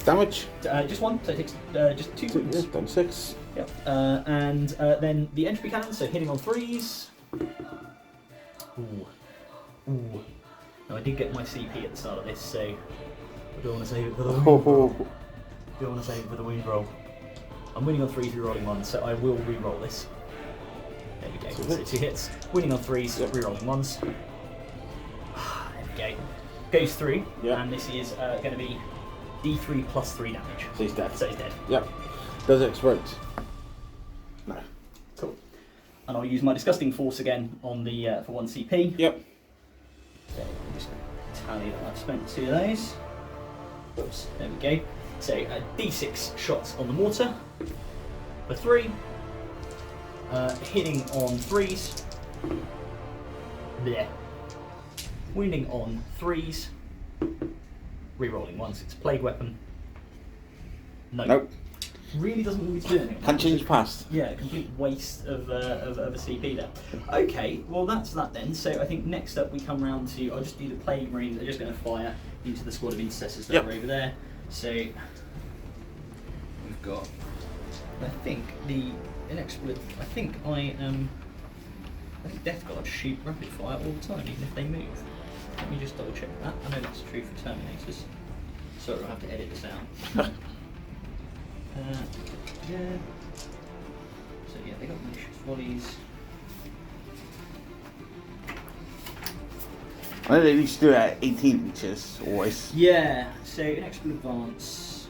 Damage? Just 1, so it takes just 2 wounds. Yeah, done 6. Yep. And then the entropy cannon, so hitting on 3s. Ooh. Now I did get my CP at the start of this, so I don't want to save it for the wound roll. Don't want to save it for the wound roll. I'm winning on 3s, re-rolling 1s, so I will re-roll this. There we go. So 2 hits. Winning on 3s, re-rolling 1s. There we go. Goes through, and this is going to be D3 plus 3 damage. So he's dead. So he's dead. Yep. Does it explode? No. Cool. And I'll use my Disgusting Force again on the for 1 CP. Yep. So I'm just going to tally that I've spent 2 of those. Oops, there we go. So D6 shots on the mortar for 3. Hitting on 3s. Blech. Wounding on 3s. Rerolling 1s. It's a plague weapon. Nope. Really doesn't want me to do anything. Can't change past. Yeah, complete waste of a CP there. Okay, well that's that then. So I think next up we come round to, I'll just do the Plague Marines. They're just going to fire into the squad of Intercessors that are over there. So we've got, I think the inexplicable. I think Deathguard shoot rapid fire all the time, even if they move. Let me just double check that. I know that's true for Terminators. So I'll have to edit this out. Yeah. So yeah, they got malicious volleys. I know they used to do it at 18 inches, always. Yeah, so inexplicable advance.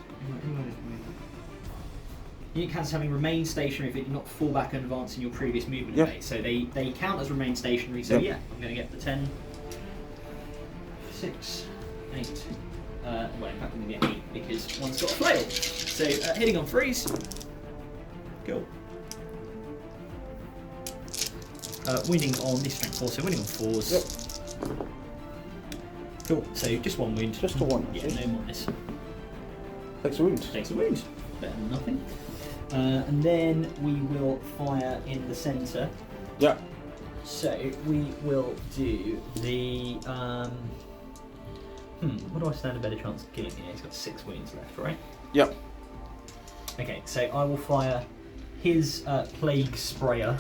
Unit counts having remained stationary if it did not fall back and advance in your previous movement phase. So they count as remain stationary, so yeah, I'm going to get the 10, 6, 8. Well, in fact, I'm going to get 8 because one's got a flail. So hitting on 3s. Cool. Winning on this strength 4, so winning on 4s. Yep. Cool, so just 1 wound. Just the 1. Yeah, no Mortis. Takes a wound. Takes a wound. Better than nothing. And then we will fire in the centre. Yeah. So we will do the. What do I stand a better chance of killing here? He's got 6 wounds left, right? Yep. Okay, so I will fire his plague sprayer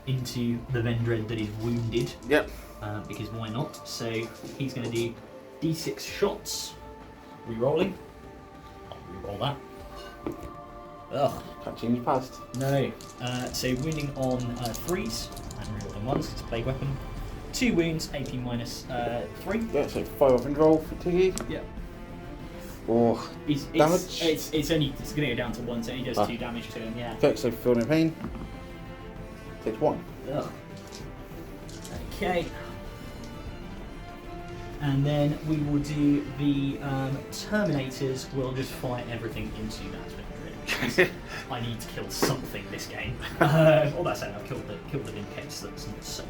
into the Vendred that is wounded. Yep. Because why not? So he's going to do D6 shots. Rerolling. I'll reroll that. Ugh. Can't change past. No. So wounding on 3s and rerolling 1s. It's a plague weapon. 2 wounds, AP minus 3. Yeah, so 5 off and roll for Tiggy. Yeah. Or damage. It's going to go down to 1, so he does 2 damage to him. Yeah. Okay, so feel no pain. Takes 1. Ugh. Okay. And then we will do the Terminators. We'll just fire everything into that Vendred. I need to kill something this game. All that said, I've killed the Vindicator, so that's not so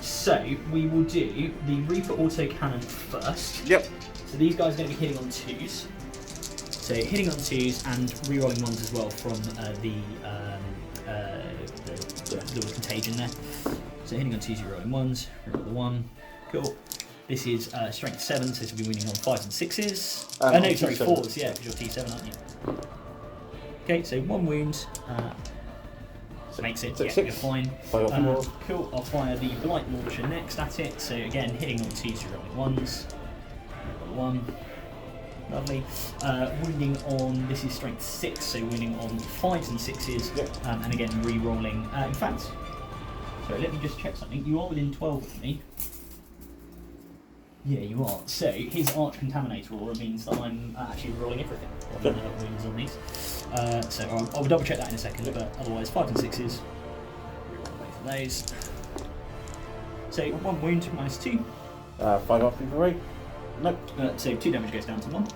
So we will do the Reaper autocannon first. Yep. So these guys are going to be hitting on 2s. So hitting on 2s and rerolling 1s as well from the little contagion there. So hitting on 2s, you're rolling 1s, reroll the 1. Cool. This is strength 7, so this will be winning on 5s and 6s. No, sorry, 4s, yeah, because you're T7, aren't you? Okay, so 1 wound. Makes it, yeah, you're fine. Cool, I'll fire the Blight Launcher next at it. So again, hitting on 2s, you're rolling 1s. Roll 1. Lovely. Wounding on, this is strength 6, so winning on 5s and 6s. Yep. And again, re-rolling. In fact, sorry, let me just check something. You are within 12 of me. Yeah, you are. So his Arch Contaminator aura means that I'm actually rolling everything on wounds on these. So I'll double check that in a second, but otherwise 5s and 6s. Reroll both of those. So 1 wound minus 2. 5 off for 3. Nope. So 2 damage goes down to 1.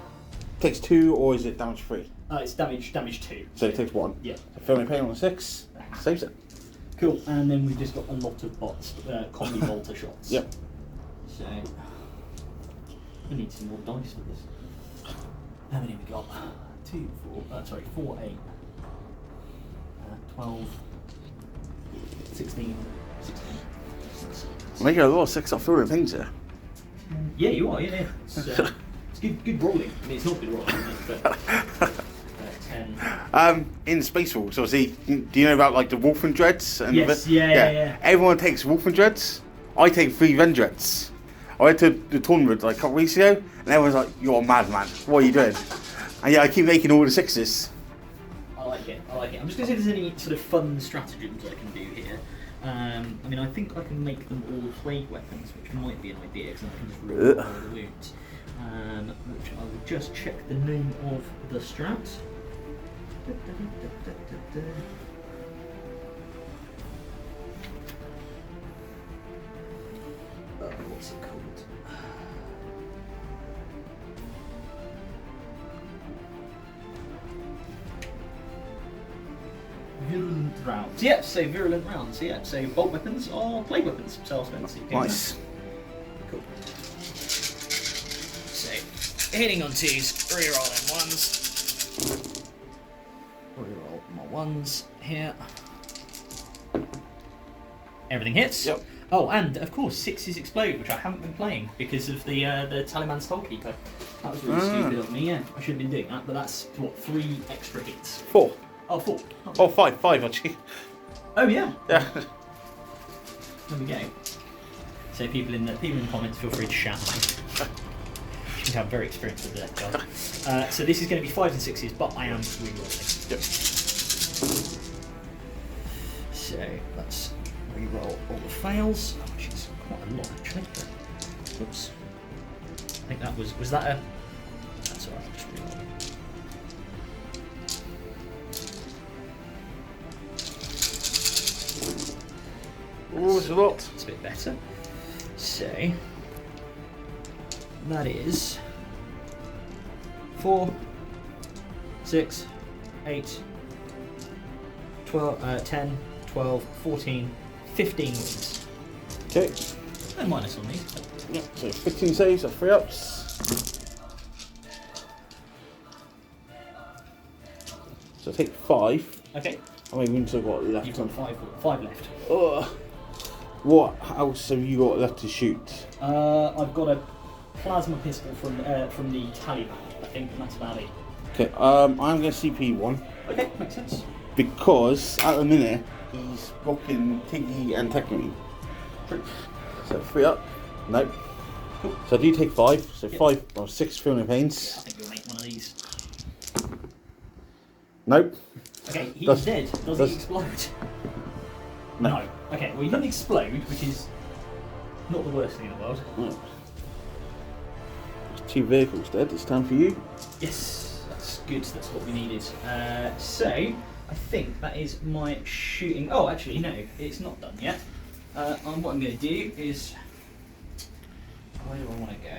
Takes 2, or is it damage 3? It's damage 2. So it takes 1. Yeah. So feeling pain on a 6. Saves it. Cool. And then we've just got a lot of bots, combi bolter shots. Yep. So we need some more dice for this. How many have we got? 4, 8, 12, 16. Making a lot of 6 off feeling pains here. Yeah, you are. Yeah. It's good rolling. I mean, it's not good rolling, but 10. In Space Wolves, obviously, do you know about like the Wolfen Dreads? And Yes. Yeah. Everyone takes Wolfen Dreads. I take 3 Vendreads. I went to the tournament like a couple weeks ago, and everyone's like, "You're a madman. What are you doing?" And yeah, I keep making all the 6s. I like it. I'm just going to see if there's any sort of fun stratagems I can do here. I mean, I think I can make them all plague weapons, which might be an idea, because I can just roll all the wounds. Which I will just check the name of the strat. What's it called? Virulent rounds. Yep, so virulent rounds. Yeah, so bolt weapons are plague weapons. So I'll spend the Nice. Cool. So hitting on 2s, rerolling 1s. Reroll my 1s here. Everything hits. Yep. Oh, and of course 6s explode, which I haven't been playing because of the Taliban Skullkeeper. That was really stupid of me. Yeah, I should have been doing that. But that's what, 3 extra hits. 4. Oh, 4. Oh, 5 actually. Oh yeah. Yeah. There we go. So people in the comments, feel free to shout. You have very experienced with the Deathguard. So this is going to be 5s and 6s, but I am rerolling. Yep. So let's reroll all the fails, which is quite a lot actually. Whoops. I think that was that a? That's alright. I'll just reroll. Oh, it's a lot. It's a bit better. So that is 4, 6, 8, 12, 10, 12, 14, 15 wins. Okay. No minus on these. Yeah, so 15 saves, that's 3 ups. So take 5. Okay. How many wounds have I got left? You've got 5 left. Ugh. What else have you got left to shoot? I've got a plasma pistol from the Taliban, I think, and that's about it. Okay, I'm going to CP 1. Okay, makes sense. Because at the minute he's blocking Tiggy and Techmarine. True. So 3 up. Nope. Cool. So I do take 5. So Yep. 5 or 6 feeling I pains. think you'll make one of these. Nope. Okay, he's Does- dead. Does does- he explode? No. Okay, well he doesn't explode, which is not the worst thing in the world. No. There's 2 vehicles dead. It's time for you. Yes, that's good. That's what we needed. So I think that is my shooting. Oh, actually no, it's not done yet. What I'm going to do is, where do I want to go?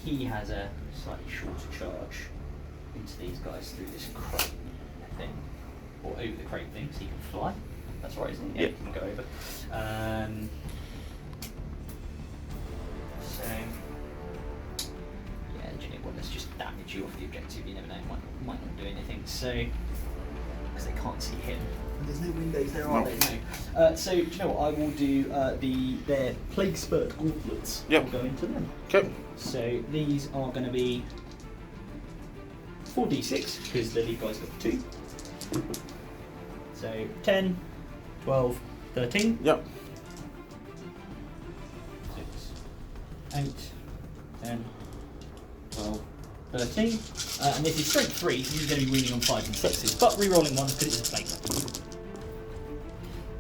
He has a slightly shorter charge into these guys through this crate thing, or over the crate thing, so he can fly. That's right, isn't it? Yeah, Yep. you can go over. So, yeah, do you know what? Let's just damage you off the objective. You never know, it might not do anything. So, because they can't see him. And there's no windows there, are there? No. So, do you know what? I will do their Plague Spurt gauntlets. Yep. I'll go into them. Okay. So, these are going to be 4d6, because the lead guy's got 2. So 10, 12, 13. Yep. 6, 8, 10, 12, 13. And this is strength 3, so you're going to be winning on 5s and 6s, but re-rolling 1s because it's a plague.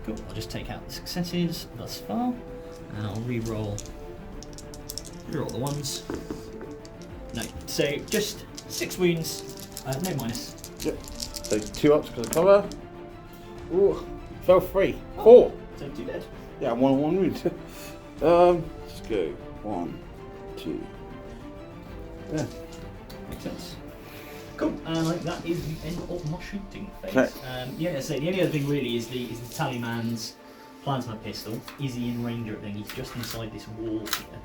Cool, I'll just take out the successes thus far, and I'll re-roll the 1s. No, so just 6 wounds, no minus. Yep. So 2 ups because of cover. Ooh, fell 3. 4. So 2 dead. Yeah, I'm 1 wound. Let's go. 1, 2. Yeah. Makes sense. Cool. That is the end of my shooting phase. Okay. Yeah, so the only other thing really is the Tallyman's plasma pistol. Is he in range or everything? He's just inside this wall here.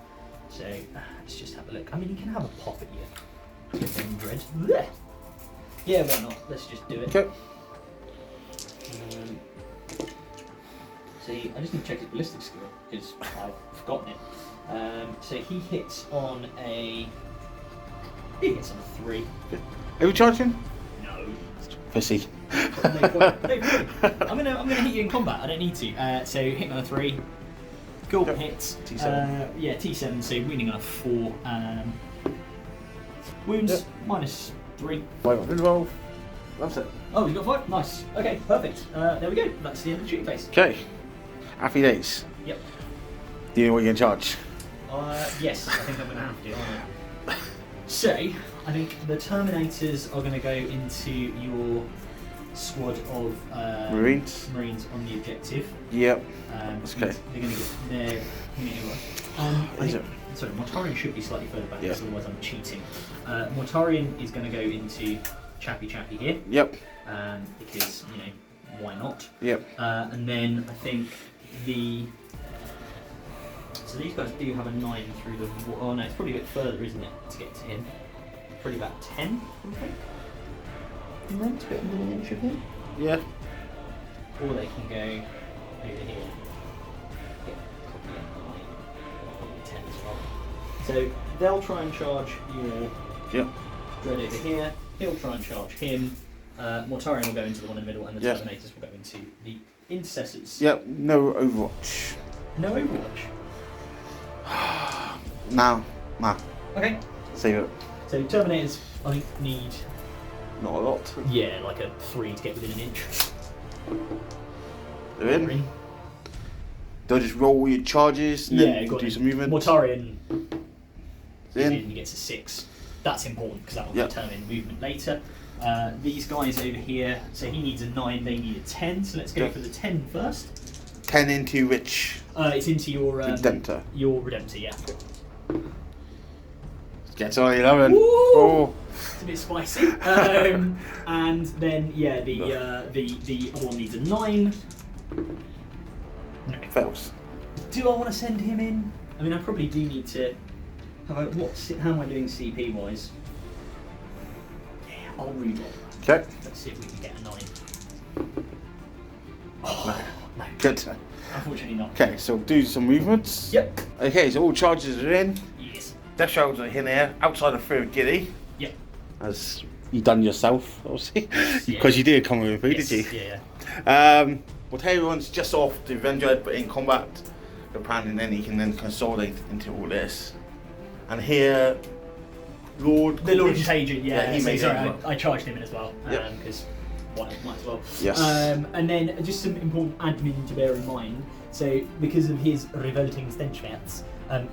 So let's just have a look. I mean, you can have a pop at you. Dread. Blech. Yeah, why not? Let's just do it. Okay. See, I just need to check his ballistic skill because I've forgotten it. So he hits on a 3. Are you charging? No. Pussy. No point. I'm gonna hit you in combat. I don't need to. So hit on a 3. Cool. Yep. Hits. T7. Yeah, T7. So winning on a 4. Wounds Yep. minus 3. 5 reroll. That's it. Oh, you got 5. Nice. Okay, perfect. There we go. That's the end of the shooting phase. Okay. Happy days. Yep. Do you know what you're in charge? Yes, I think I'm going to have to, aren't I? So, I think the Terminators are going to go into your squad of Marines on the objective. Yep. That's okay. They're going to get their. Sorry, Mortarian should be slightly further back, because otherwise I'm cheating. Mortarian is going to go into Chappy here. Yep. Because, why not? Yep. And then I think so these guys do have a 9 through the wall. Oh no, it's probably a bit further, isn't it, to get to him? Probably about 10, I think. And then to get within an inch of him. Yeah. Or they can go over here. Yeah, probably a 9. Probably 10 as well. So they'll try and charge your Dread over here. He'll try and charge him. Mortarian will go into the one in the middle, and the Terminators will go into the Intercessors. Yep. No Overwatch. No Overwatch. Nah. Okay. Save it. So Terminators, I think, need Not a lot. like a 3 to get within an inch. They're in. They'll just roll your charges and then do some movement. Mortarian in. He gets a 6. That's important because that will Yep. determine movement later. These guys over here, so he needs a 9, they need a 10. So let's go for the 10 first. 10 into which? It's into your Redemptor. Your Redemptor, yeah. Gets on 11. Woo! Oh. It's a bit spicy. And then the other one needs a 9. No. Fails. Do I want to send him in? I mean, I probably do need to. How am I doing CP wise? Yeah, I'll reroll. Okay. Let's see if we can get a 9. Oh, no. Good. Unfortunately not. Okay, so do some movements. Yep. Okay, so all charges are in. Yes. Death Shrouds are in here, outside of 3 of Gilly. Yep. As you done yourself, obviously. Yeah. Because you did come with me, Yes. did you? Yeah. Everyone's just off the Avenger, but in combat. And then he can then consolidate into all this. And here, Lord Contagion, Yeah, he made sorry, it. I charged him in as well. Yep. Because might as well. Yes. And then just some important admin to bear in mind. So because of his revolting stenchmats,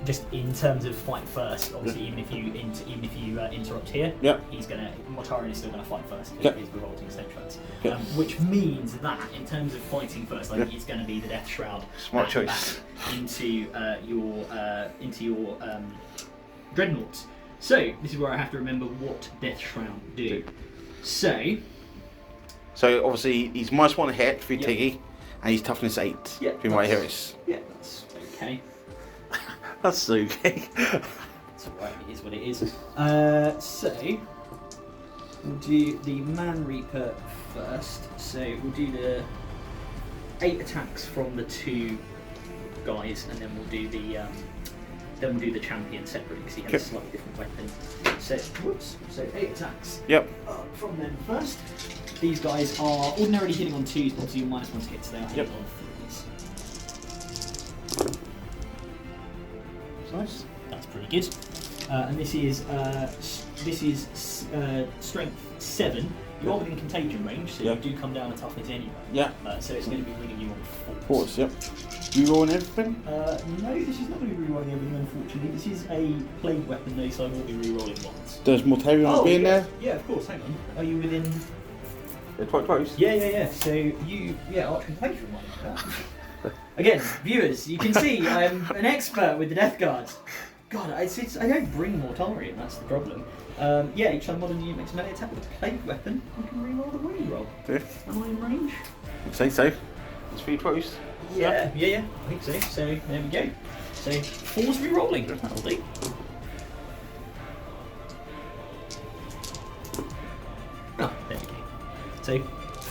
just in terms of fight first, obviously even if you interrupt here, Mortarian is still gonna fight first because of his revolting stenchmats. Which means that in terms of fighting first, it's gonna be the Death Shroud. Smart choice. Back into your Dreadnoughts. So this is where I have to remember what Death Shroud do. So obviously he's -1 hit for Tiggy, and he's toughness 8. Yeah, From what I hear is. Yeah, that's okay. That's okay. It's alright, it is what it is. So, we'll do the Man Reaper first. So, we'll do the 8 attacks from the 2 guys, and then we'll do the champion separately because he has a slightly different weapon. So 8 attacks. Yep. From them first. These guys are ordinarily hitting on 2s, but obviously -1 to hit, so they are hitting on 3s. That's nice. That's pretty good. And this is strength 7. You are within contagion range, so you do come down a toughness anyway. Yeah. So it's going to be winning you on 4s. Force, yep. You rolling everything? No, this is not going to be rerolling everything, unfortunately. This is a plague weapon, though, so I will be rerolling once. Does Mortarion be in there? Yeah, of course. Hang on. Are you within? They're quite close. Yeah. So Archcontagion one. Again, viewers, you can see I'm an expert with the Deathguard. God, I don't bring Mortarion, that's the problem. Each time modern unit makes a melee attack with a plague weapon, I can reroll the winning roll. Yeah. Am I in range? I'd say so. It's pretty close. Yeah, I think so. So there we go. So 4's rerolling. That'll do. Oh, there we go. So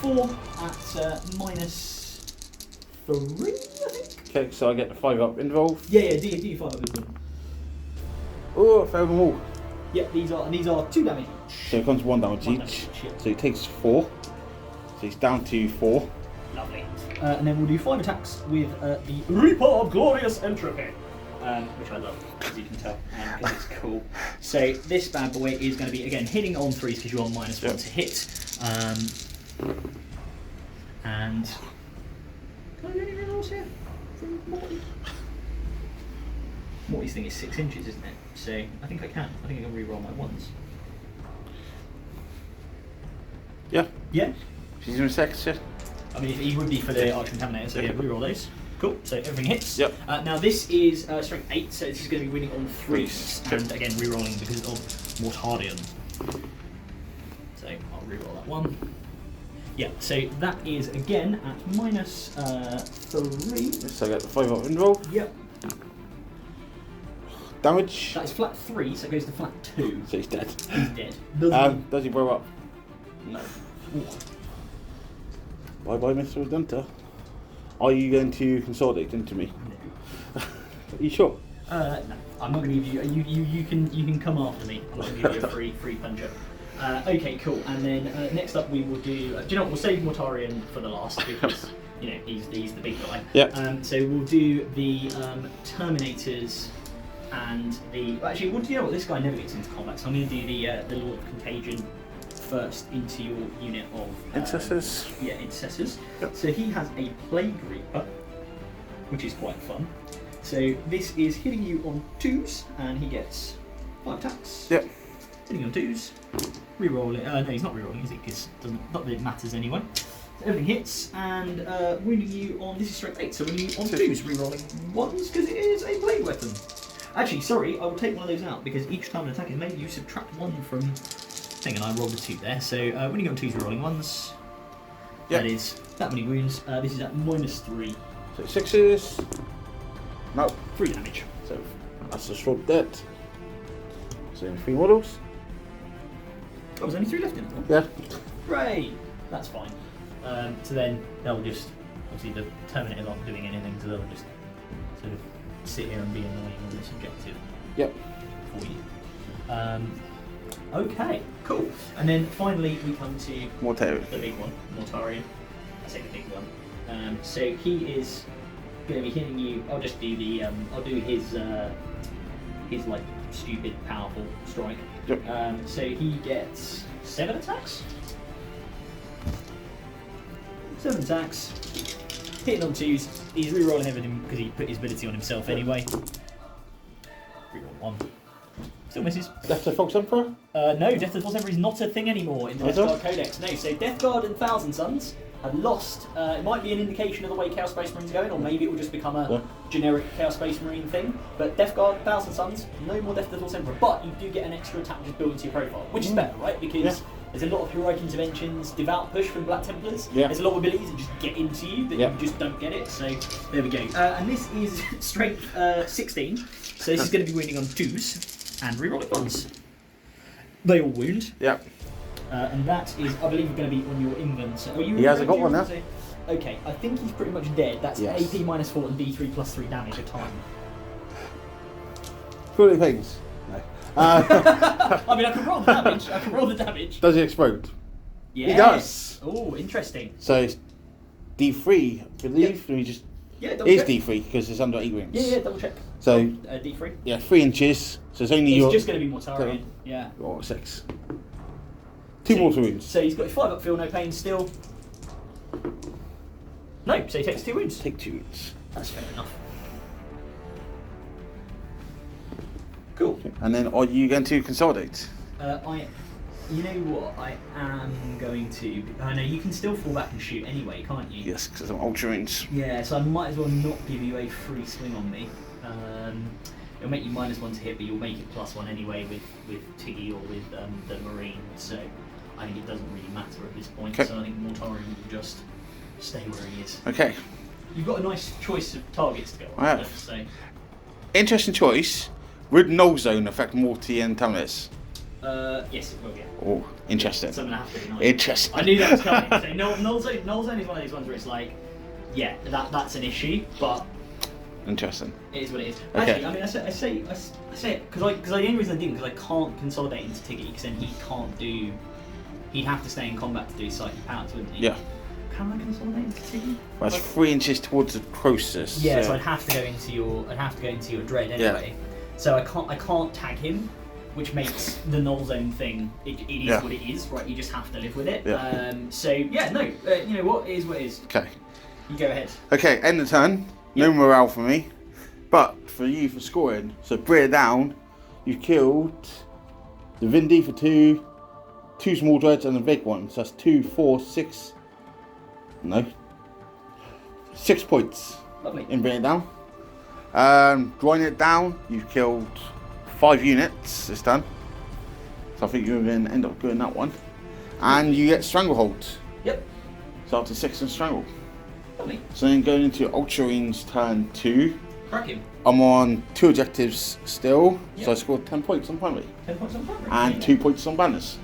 4 at -3, I think. Okay, so I get the 5 up involved. Yeah. Do you 5 up this one? Oh, I failed them all. Yeah, these are 2 damage. So it comes 1 damage One each. damage, yeah. So it takes 4. So he's down to 4. Lovely. And then we'll do 5 attacks with the Reaper of Glorious Entropy, which I love, as you can tell, because it's cool. So this bad boy is going to be, again, hitting on 3s because you're on -1 to hit. And can I do any rerolls here from Morty? Morty's thing is 6 inches, isn't it? So I think I can. I think I can reroll my 1s. Yeah. Yeah. She's in a section. I mean, he would be for the Arch Contaminator, so yeah, reroll those. Cool, so everything hits. Yep. Now this is strength 8, so this is going to be winning on 3s, and again rerolling because of Mortarion. So I'll reroll that one. Yeah, so that is again at -3. So I get the 5 up involved. Yep. Damage. That is flat 3, so it goes to flat 2. So he's dead. He's dead. Does he blow up? No. Ooh. Bye bye, Mr. Redemptor. Are you going to consolidate into me? No. Are you sure? No, I'm not going to give you. You can come after me. I'm not going to give you a free puncher. Okay, cool. And then next up we will do. Do you know what? We'll save Mortarion for the last because he's the big guy. Yeah. So we'll do the Terminators and the. Actually, you know what? This guy never gets into combat, so I'm going to do the Lord of Contagion first into your unit of Intercessors. Yeah, Intercessors. Yep. So he has a Plague Reaper, which is quite fun. So this is hitting you on 2s, and he gets 5 attacks. Yep. Hitting on 2s. Rerolling. No, he's not rerolling, is it? Because not that it matters anyway. So everything hits, and wounding you on. This is strength 8, so wounding you on 2s, rerolling 1s because it is a plague weapon. Actually, sorry, I will take one of those out because each time an attack is made, you subtract 1 from thing, and I rolled a 2 there. So when you go on 2s, rerolling 1s. Yep. That is that many wounds. This is at -3. So 6s. No. 3 damage. So that's a strong dead. So 3 models. Oh, there's only 3 left in it. Yeah. Great. That's fine. So then they'll just obviously the Terminators aren't doing anything, so they'll just sort of sit here and be annoying on this objective. Yep. For you. Okay, cool. And then finally we come to Mortarion. the big one, Mortarion. I say the big one. So he is going to be hitting you. I'll just do the. I'll do his like stupid powerful strike. Yep. So he gets 7 attacks. 7 attacks. Hitting on 2s. He's rerolling everything because he put his ability on himself anyway. Reroll 1. Still misses. Death to Fox Emperor? No, Death of the False Emperor is not a thing anymore in the Deathguard Codex. No, so Deathguard and Thousand Sons have lost. It might be an indication of the way Chaos Space Marines are going, or maybe it will just become a generic Chaos Space Marine thing. But Deathguard, Thousand Sons, no more Death of the False Emperor. But you do get an extra attack just built into your profile, which is better, right? Because There's a lot of heroic interventions, devout push from Black Templars. Yeah. There's a lot of abilities that just get into you, but Yeah. you just don't get it. So there we go. And this is strength 16. So this is going to be wounding on 2s and rerolling 1s. They all wound. Yep. And that is, I believe, going to be on your invent. So are you? He hasn't got one now. Okay, I think he's pretty much dead. That's Yes. AP -4 and D3 +3 damage a time. Fully things. No. I mean, I can roll the damage. I can roll the damage. Does he explode? Yes. He does. Oh, interesting. So it's D3, I believe. Let me just. Yeah, double It is check. D3 because it's under 8 rings. Yeah, double check. So D3. yeah, 3 inches. So it's only It's just going to be Mortarian. Yeah. Or 6. 2 mortal wounds. So he's got 5 up feel, no pain still. No, so he takes 2 wounds. Take 2 wounds. That's fair enough. Cool. And then are you going to consolidate? You know what? I am going to. I know you can still fall back and shoot anyway, can't you? Yes, because I'm Ultramarines. Yeah, so I might as well not give you a free swing on me. It'll make you -1 to hit, but you'll make it +1 anyway with Tiggy or with the Marine. So I think it doesn't really matter at this point. Okay. So I think Mortarian will just stay where he is. Okay. You've got a nice choice of targets to go on. I have. So. Interesting choice. Would Null Zone affect Morty and Terminus? Yes, it will, yeah. Oh, interesting. So I'm going to have to deny it. Interesting. I knew that was coming. So Null Zone is one of these ones where it's like, yeah, that's an issue, but Interesting. it is what it is. Okay. Actually, I mean, I say it because the only reason I didn't because I can't consolidate into Tiggy because then he can't do. He'd have to stay in combat to do psychic powers, wouldn't he? Yeah. Can I consolidate into Tiggy? Well, that's 3 inches towards the closest. Yeah, so I'd have to go into your dread anyway. So I can't tag him, which makes the Null Zone thing. It is what it is, right? You just have to live with it. Yeah. So yeah, no, you know what? It is what it is. Okay. You go ahead. Okay, end of turn. No morale for me. But for you for scoring, so bring it down, you killed the Vindy for 2, 2 small dreads and a big one. So that's 2, 4, 6. No. 6 points Lovely. in bringing it down. Drawing it down, you've killed 5 units this turn. So I think you're going to end up doing that one. And you get Stranglehold. Yep. So up to 6 and Strangle. Lovely. So then going into Ultramarines turn 2. Cracking. I'm on 2 objectives still. Yep. So I scored 10 points on primary. 10 points on primary. And 2 points on banners.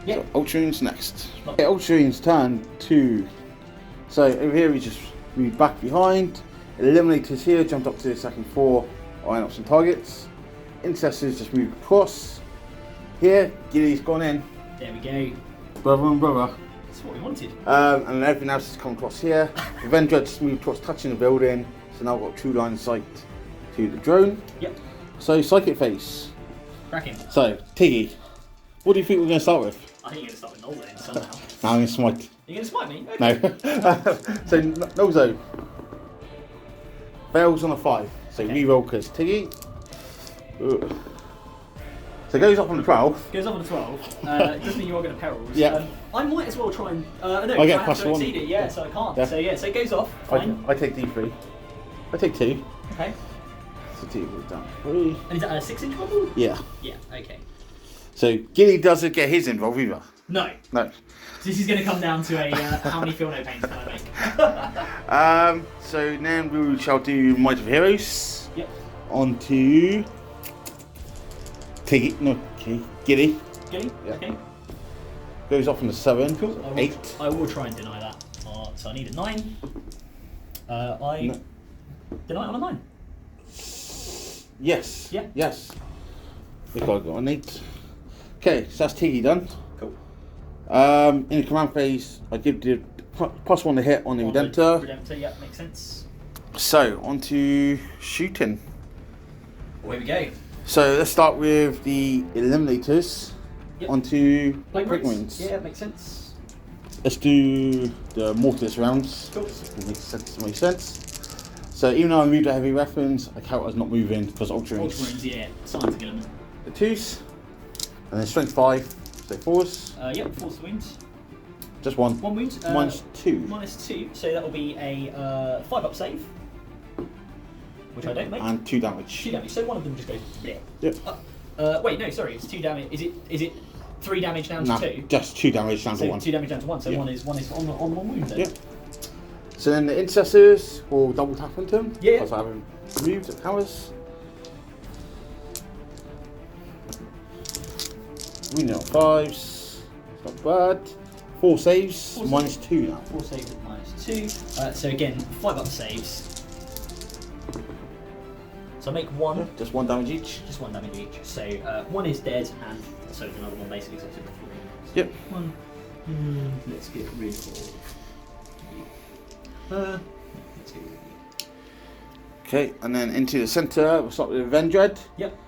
Yep. So Ultramarines next. Lovely. Okay, Ultramarines turn 2. So over here we just move back behind. Eliminators here, jumped up to the second floor, iron up some targets. Intercessors just move across. Here, Gilly's gone in. There we go. Brother and brother. That's what we wanted. And then everything else has come across here. The Vendra just moved across, touching the building. So now I've got true line of sight to the drone. Yep. So Psychic Face. Cracking. So, Tiggy, what do you think we're going to start with? I think you're going to start with Null Zone somehow. No, I'm going to smite. You're going to smite me? Okay. No. So, Null Zone. Fails on a 5. So, Okay. reroll because Tiggy. Ugh. So, it goes up on the 12. Goes up on the 12. It doesn't mean you are going to perils. Yeah. I might as well try and. No, I get have plus to 1. exceed it. Yeah, so I can't. Yeah. So it goes off. Fine. I take D3. I take 2. Okay. So, Tiggy goes down 3. And is that a 6-inch bubble? Yeah. Yeah. Okay. So, Gilly doesn't get his involved either. No. No. This is going to come down to a how many feel no pains can I make? So then we shall do Might of Heroes. Yep. On to Tiggy. No, okay. Gilly. Gilly? Yeah. Okay. Goes off on the 7. Cool. 8. I will try and deny that. So I need a 9. No. Deny it on a 9. Yes. Yeah. Yes. We got an 8. Okay, so that's Tiggy done. Cool. In the command phase, I give the +1 to hit on the Redemptor. Redemptor, yeah, makes sense. So on to shooting. Away we go. So let's start with the Eliminators. Yep. On to Primaris. Yeah, makes sense. Let's do the Mortis rounds. Cool. It makes sense. So even though I moved to heavy weapons, I count as not moving because Ultramarines. Ultramarines, yeah. Signs of GUILIMAN. The 2s. And then strength 5, so 4s. Yep, force wounds. Just 1. 1 wound. -2. -2, so that will be a 5-up save. Which I don't make. And 2 damage. 2 damage, so one of them just goes bleh. Yep. Wait, no, sorry, it's 2 damage. Is it 3 damage down No, to 2. just 2 damage down to So 1. 2 damage down to 1. So Yeah. one is on the 1 wound then. Yeah. So then the Intercessors will double tap into them. Yeah. Because I haven't removed the powers. We know 5s. It's not bad. 4 saves. 4 minus 2 now. 4 saves at -2. So again, 5 up saves. So I make 1. Just 1 damage each. Just 1 damage each. So 1 is dead, and so it's another one basically. So I took 3. So Yep. 1. Let's get rid of you. Let's get rid of you. Okay, and then into the centre, we'll start with Vendread. Yep.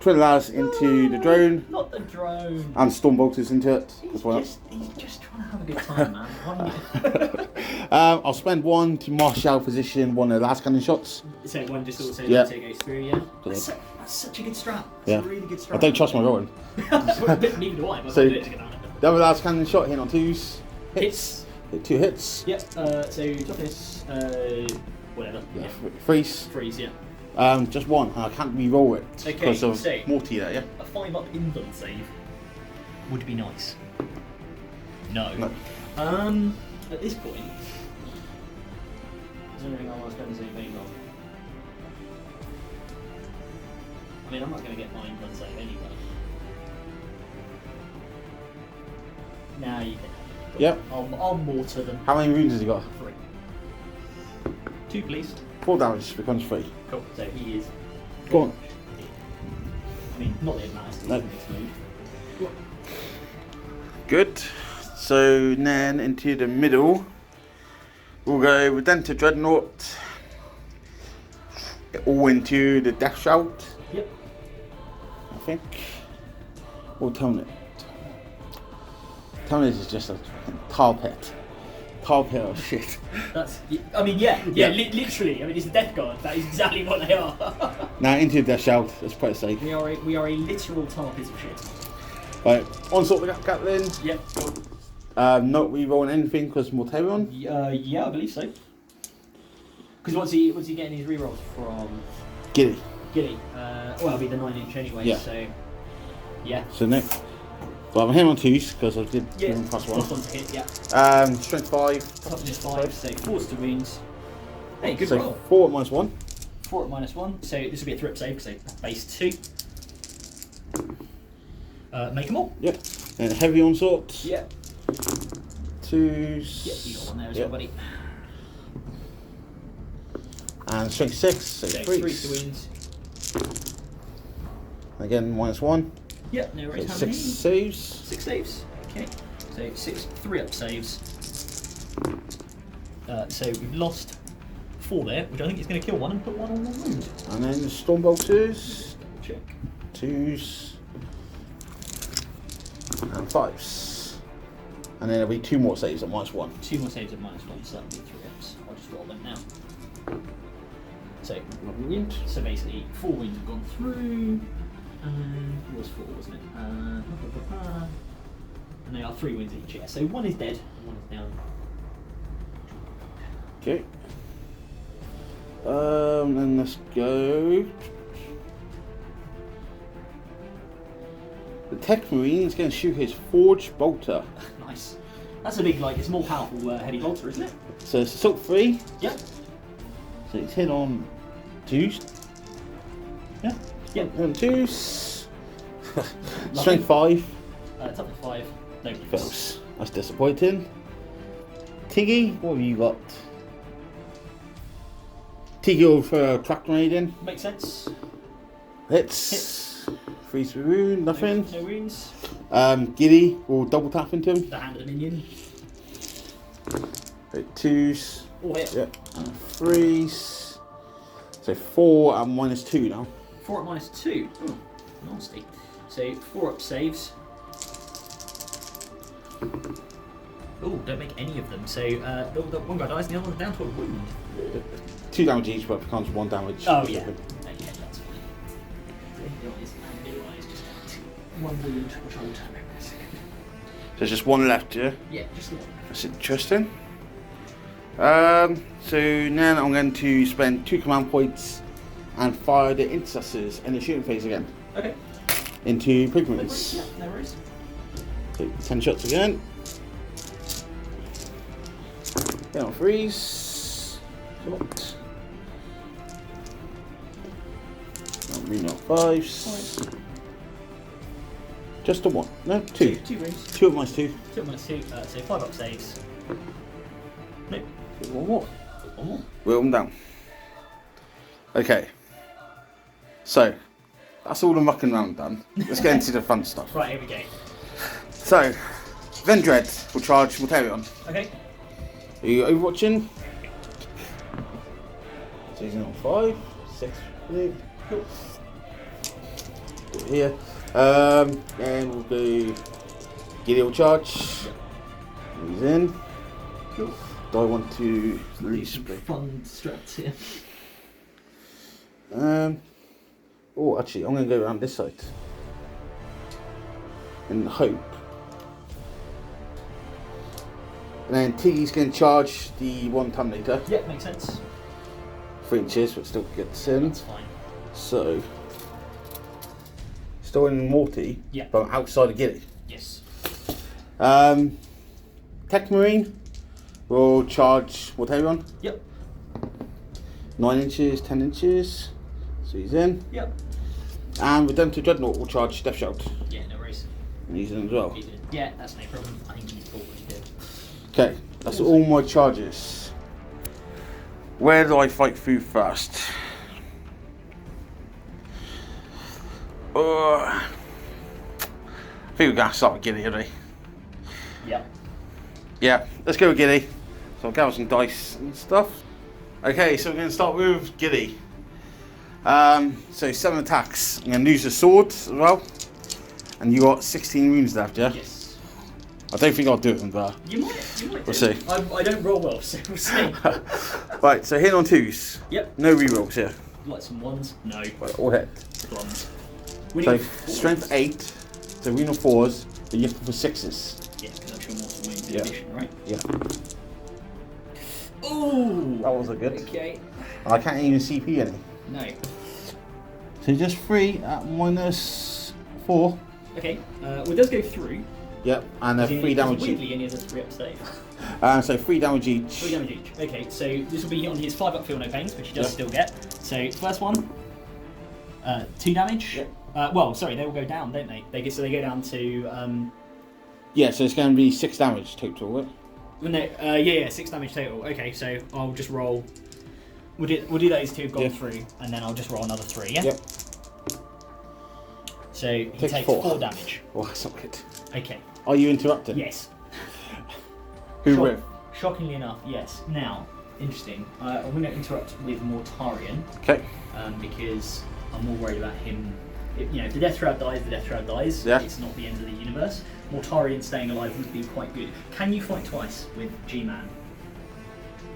Twin Lads into the drone. Not the drone. And Stormbolters into it. He's Well. just trying to have a good time, man. Why I'll spend 1 to marshal position 1 of the last cannon shots. So one just also Yeah. goes through, yeah. That's such a good strat. That's Yeah. a really good strat. I don't trust my rolling. Neither do I, but So- I do it to get on it. The other last cannon shot hit on 2s. Hits. Hit 2 hits. Yep. So toughness, whatever. Yeah. Yeah. Freeze. Freeze. Yeah. Just 1, and I can't re-roll it Okay, because of so- Morty there, yeah? A 5-up invuln save would be nice. No. No. At this point, is there anything I was going to say anything wrong? I mean, I'm not going to get my invuln save anyway. Nah, you can. Yep. I'll mortar them. How many wounds has he got? 3. 2, please. 4 damage becomes 3. Cool. So he is. Go on. I mean, not that it matters. No. It's move. Good. So then into the middle, we'll go Redemptor Dreadnought. All into the Death Shout, Yep. I think. Or Tonit. Tonit is just a tar pit. Tar pit of shit. That's. I mean, yeah. Yeah. Literally. I mean, it's a Deathguard. That is exactly what they are. Now into the Death Shout, let's play it safe. we are a literal tar piece of shit. Right, onslaught the Gatling. Yep. Not re-rolling anything because Mortarion. Yeah, I believe so. Because what's he getting his rerolls from? Giddy. Gilly. Well, it'll be the 9-inch anyway. Yeah. So. Yeah. So next. Well, I'm hitting on 2s because I did Yeah. plus Plus 1. 1 to hit. Yeah. Strength 5. Toughness 5. So 4 to wounds. Hey, good So roll. 4 at -1. 4 at -1. So this will be a thrip save because they base 2. Make them all. Yep. And heavy onslaught. Yeah. 2s. Yeah, you got one there as Yep. well, buddy. And strength 6. So So 3. 3 to wounds. Again, -1. Yep, no worries. So How 6 many? saves. 6 saves. Okay. So 6 3-up saves. So we've lost 4 there, which I think is going to kill one and put one on one wound. And then the Stormbolters. Check. 2s. And 5s. And then there'll be 2 more saves at -1. 2 more saves at -1, so that'll be 3-ups. I'll just roll them now. So basically 4 wounds have gone through. And it was 4, wasn't it? And they are 3 wounds each. Yeah. So 1 is dead and 1 is down. Okay. Then let's go. The Techmarine is going to shoot his Forge Bolter. Nice. That's a big, like, it's a more powerful heavy bolter, isn't it? So it's Assault 3. Yep. So it's hit on 2s. Yeah. Yep. And 2s. Strength 5. Toughness 5. No. Fails. That's disappointing. Tiggy, what have you got? Tiggy for Crack Grenading. Makes sense. Hits. Freeze with wound, nothing. No wounds. Giddy will double tap into him. The hand of the minion. 2s. Oh, yeah. Yep. And 3s. So 4 and -2 now. 4 at -2. Oh, nasty. So 4 up saves. Oh, don't make any of them. So the one guy dies and the other one's down to a wound. 2 damage each, but becomes 1 damage. Oh, yeah. Yeah, that's fine. Just 1 wound, which I'll turn over in a second. There's just 1 left, yeah? Yeah, just 1. That's interesting. So now I'm going to spend 2 command points and fire the Intercessors in the shooting phase again. Okay. Into Primaris. Yeah, no worries. Take 10 shots again. Get on freeze. Shot. Not 5s. Just a 1. No, 2. 2 wounds. 2 minus 2. 2 minus 2. So 5 up saves. Nope. One more. One more. Wheel them down. Okay. So, that's all the mucking around done. Let's get into the fun stuff. Right, here we go. So, Vendread will charge Mortarion. Okay. Are you overwatching? So he's on 5, 6, 8. Cool. Do it here. And we'll do Giddy will charge. He's in. Cool. Do I want to release fun strats here? Oh, actually, I'm going to go around this side. In hope. And then Tiggy's going to charge the 1 Terminator. Yeah, makes sense. 3 inches, but still gets in. That's fine. So, still in morty, yeah, but outside of Gilly. Yes. Techmarine will charge Mortarion. Yep. 9 inches, 10 inches. So he's in. Yep. And Redemptive Dreadnought will charge Death Shout. Yeah, no worries. And he's in as well. He's in. Yeah, that's no problem. I think he's already dead. Okay, that's all my charges. Where do I fight through first? I think we're going to start with Gilly, aren't we? Yeah. Yeah, let's go with Gilly. So I'll gather some dice and stuff. Okay, so we're going to start with Gilly. So 7 attacks. I'm going to use the sword as well. And you got 16 wounds left, yeah? Yes. I don't think I'll do it, but You might. We'll see. I don't roll well, so we'll see. right, so hit on 2s. Yep. No rerolls here. Like some 1s? No. Right, all hit. 1s. So strength 8. So win on 4s. But you have to for 6s. Yeah, because I'm sure more wounds in Yeah. addition, right? Yeah. Ooh. That wasn't good. Okay. I can't even CP any. No. So just 3 at minus 4. Okay. Well, it does go through. Yep, and 3 damage each. Weirdly, any of the 3 up save. So 3 damage each. 3 damage each. Okay, so this will be on his 5 up feel no pains, which he does still get. So first one, 2 damage. Yep. Well, sorry, they will go down, don't they? They go down to. Yeah, so it's going to be 6 damage total, right? Well, no, yeah, 6 damage total. Okay, so I'll just roll. We'll do those 2 gone through, and then I'll just roll another 3. Yeah. Yep. So he takes 4 damage. Oh, that's not good. Okay. Are you interrupted? Yes. Who with? Shockingly enough, yes. Now, interesting. I'm going to interrupt with Mortarion. Okay. Because I'm more worried about him. If the Death Shroud dies, the Death Shroud dies. Yeah. It's not the end of the universe. Mortarion staying alive would be quite good. Can you fight twice with G-Man?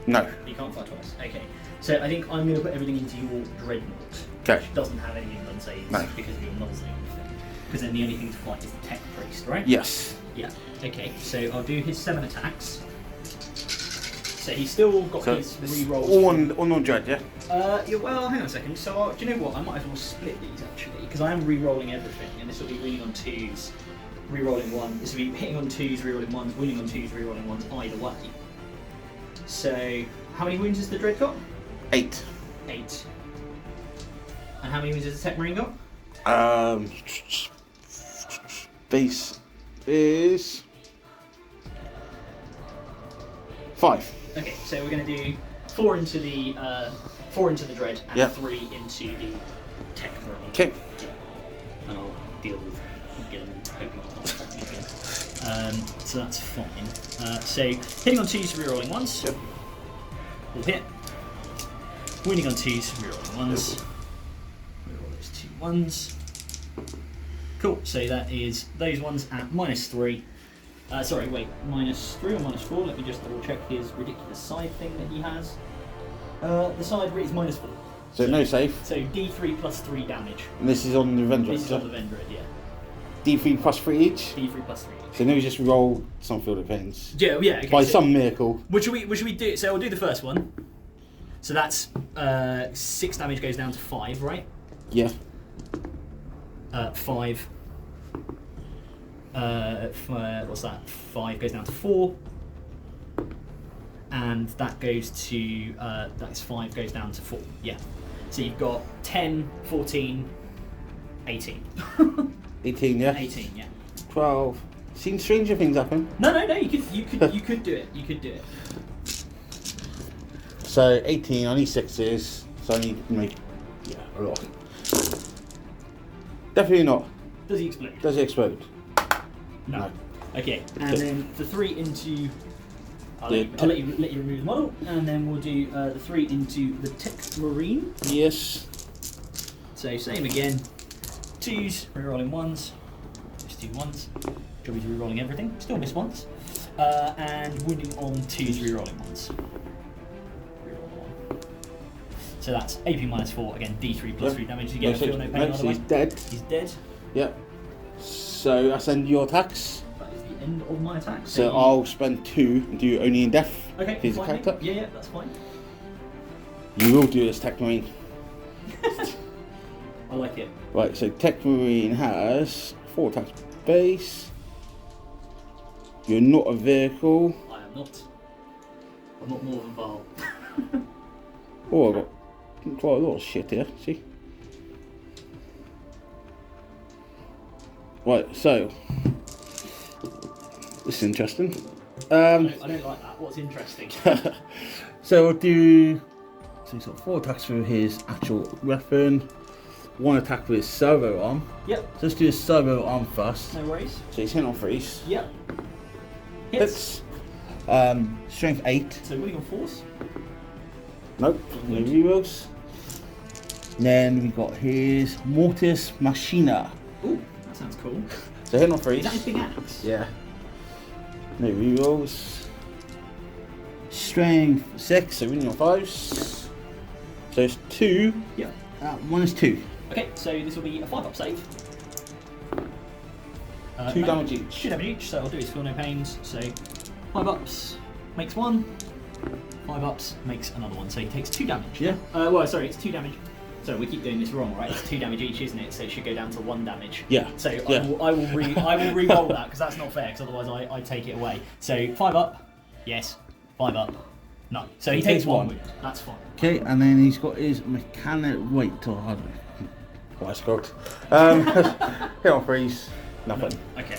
No. You can't fight twice. Okay. So I think I'm going to put everything into your Dreadnought. Okay. Which doesn't have any of saves No. because of your Null thing. Because then the only thing to fight is the Tech Priest, right? Yes. Yeah. Okay. So I'll do his 7 attacks. So he's still got his rerolls. All on Dread, yeah? Yeah, well, hang on a second. So, do you know what? I might as well split these actually, because I am re-rolling everything, and this will be winning on 2s, re-rolling 1. This will be hitting on 2s, re-rolling 1s, winning on 2s, re-rolling 1s, either way. So, how many wounds has the Dread got? 8. 8. And how many wounds has the Techmarine got? Base is 5. Okay, so we're going to do 4 into the Dread and 3 into the Techmarine. Okay. And I'll deal with GUILIMAN, hoping it's not again. So that's fine. So hitting on 2s, rerolling 1s. Yep. Will hit. Winning on 2s, rerolling 1s. Yep. Reroll those 2 1s. Cool. So that is those ones at -3. Sorry, wait, -3 or -4? Let me just double check his ridiculous side thing that he has. The side is -4. So no save. So D3 plus 3 damage. And this is on the Vendread. This is on the Vendread, yeah. D3 plus 3 each. D3 plus 3 each. So now we just roll some field of pains. Yeah, yeah. Okay, By so some miracle. What should we do? So we'll do the first one. So that's 6 damage goes down to 5, right? Yeah. 5. What's that? 5 goes down to 4. And that goes to, that's 5 goes down to 4. Yeah. So you've got 10, 14, 18. 18, yeah? 18, yeah. 12. Seen stranger things happen. No, you could do it. You could do it. So 18, I need 6s, so I need to make a lot. Definitely not. Does he explode? Does it explode? No. Okay, and then the 3 into... I'll let you remove the model, and then we'll do the 3 into the Techmarine. Yes. So same again. 2s, rerolling 1s. Just 2 1s. Job is rerolling everything. Still miss 1s. And wounding on 2s, rerolling 1s. Reroll 1. So that's AP -4, again D3 plus 3 damage. You get a feel no pain. So he's dead. He's dead. Yep. So that's end your attacks. That is the end of my attacks. So I'll spend 2 and do only in death. Okay, He's a fine, character. mate. Yeah, that's fine. You will do this, Techmarine. I like it. Right, so Techmarine has 4 attacks base. You're not a vehicle. I am not. I'm not more than Val. Oh, I've got quite a lot of shit here, see? Right, so this is interesting. I don't like that. What's interesting? So we'll do. So he's got 4 attacks with his actual weapon, 1 attack with his servo arm. Yep. So let's do his servo arm first. No worries. So he's hitting on 3s. Yep. Hits. Strength 8. So winning on force. Nope. No rerolls. Then we got his Mortis Machina. Ooh, that sounds cool. So hitting on 3s. Is that his big axe? Yeah. No rerolls. Strength 6, so winning on 5s. So it's 2. Yeah. 1 is 2. Okay, so this will be a 5-up save. 2 damage each. 2 damage each, so I'll do his feel no pains. So 5 ups makes 1. 5 ups makes another 1. So he takes 2 damage. Yeah. Well, sorry, it's 2 damage. So we keep doing this wrong, right? It's 2 damage each, isn't it? So it should go down to 1 damage. Yeah. So Yeah. I will re-roll that because that's not fair. Because otherwise I take it away. So 5 up, yes. 5 up, no. So he takes 1 wound. That's fine. Okay, and then he's got his mechanic. Wait, I don't know. What I scrolled. Hit on 3s. Nothing. Okay.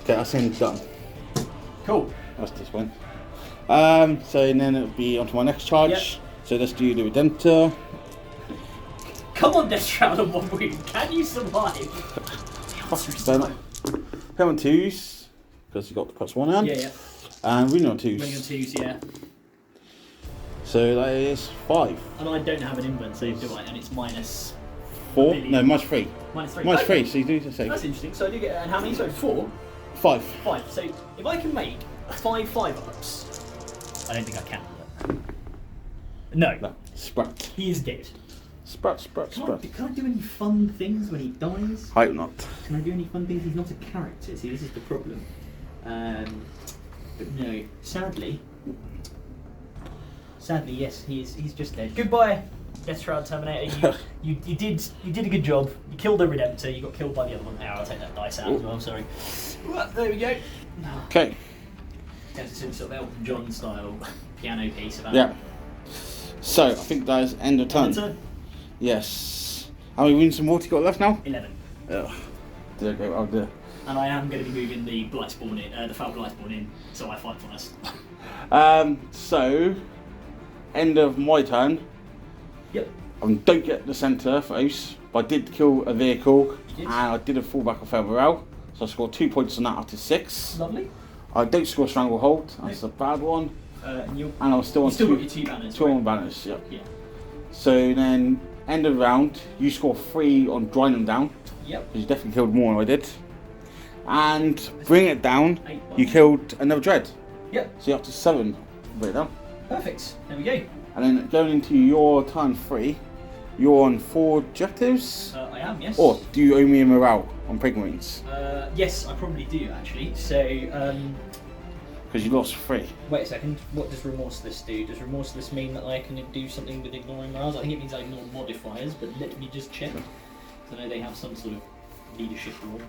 Okay, that's him done. Cool. That's this one. So then it'll be onto my next charge. Yep. So let's do the Redemptor. Come on, Death Shroud on 1 wound. Can you survive? Hit on 2s because you got the +1 hand. Yeah. And winning on 2s. Winning on 2s, yeah. So that is 5. And I don't have an invent save, do I? And it's -4. No, -3. -3. -3. Okay. So you do the save. That's interesting. So I do get. And how many? So 4. 5. 5. So if I can make 5 5-ups, I don't think I can. But... No. Sprat. He is dead. Sprat. Can I do any fun things when he dies? I hope not. Can I do any fun things? He's not a character. See, this is the problem. But no, sadly, yes, he's just dead. Goodbye, Death Shroud Terminator. You did a good job. You killed the Redemptor. You got killed by the other one. I'll take that dice out as well. Sorry. There we go. Okay. That's some sort of Elton John style piano piece about. Yeah. So I think that is end of turn. Yes. How many wounds and morty got left now? 11. Ugh. There we go. I'll do. And I am going to be moving the Blightspawn in, the Foul Blightspawn in, so I fight first. So end of my turn. Yep. Don't get the centre for Ace, but I did kill a vehicle and I did a fallback of fair morale, so I scored 2 points on that out of 6. Lovely. I don't score Stranglehold, that's a bad one. And I'm still on still two, got your 2 banners. two right? on banners, yep. Yeah. So then end of round, you score 3 on drying them down. Yep. You definitely killed more than I did. And bring it down, 8 you killed another dread. Yep. So you're up to 7. Bring it down. Perfect. There we go. And then going into your turn 3, you're on 4 objectives. I am, yes. Or do you owe me a morale on Primaris? Yes, I probably do actually. So, Because you lost 3. wait a second. What does Remorseless do? Does Remorseless mean that I can do something with ignoring morals? I think it means I ignore modifiers, but let me just check. I know they have some sort of leadership rule.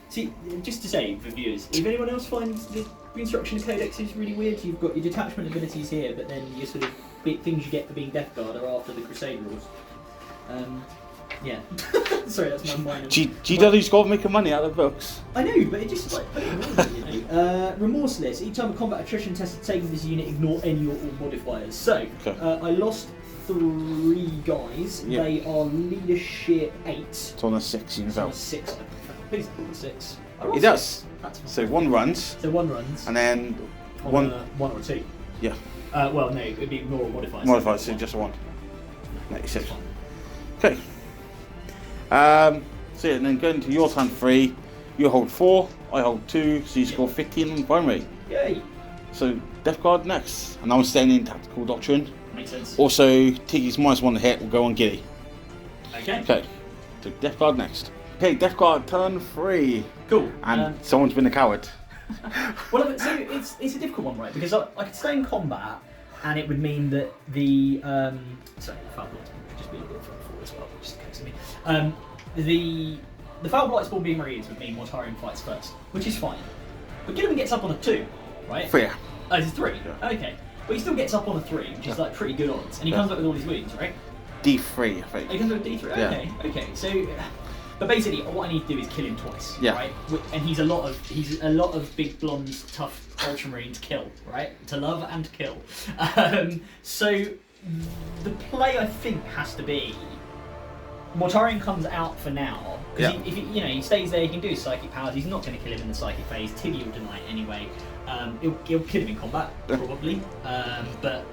See, just to say for viewers, if anyone else finds the instruction codex is really weird, you've got your detachment abilities here, but then your sort of things you get for being Deathguard are after the Crusade rules. Yeah. Sorry, that's my mind. GW's got making money out of books. I know, but it just like you know. Remorseless. Each time a combat attrition test is taken, this unit ignore any or all modifiers. So I lost 3 guys. Yep. They are leadership 8. It's on a 6 unit. It's on a 6. Please on a 6. It does. So 1 runs. So 1 runs. And then one or 2. Yeah. Well, no, it'd be ignore or modifiers. Modifiers, so just 1. 96. Okay. So yeah, and then going to your turn 3, you hold 4, I hold 2, so you score 15 on primary. Yay! So Deathguard next, and I'm staying in Tactical Doctrine. Makes sense. Also, Tiggy's -1 to hit will go on Gilly. Okay. Okay, so Deathguard next. Okay, Deathguard turn 3. Cool. And someone's been a coward. Well, so it's a difficult one, right? Because I could stay in combat, and it would mean that the sorry, the foul blight would just be a bit forward as well, just in case of me. The foul blight's ball being Marines would mean Mortarian fights first, which is fine. But Guilliman gets up on a 2, right? 3. Oh, it's a 3. Yeah. Okay, but he still gets up on a 3, which is like pretty good odds, and he comes up with all his wounds, right? D3, I think. He comes up with D3. Okay, okay. So, but basically, what I need to do is kill him twice, right? And he's a lot of big blonde, tough Ultramarine to kill, right? To love and to kill. So the play I think has to be Mortarian comes out for now. Because if he stays there, he can do his psychic powers. He's not going to kill him in the psychic phase. Tiggy will deny it anyway. He'll kill him in combat probably, but.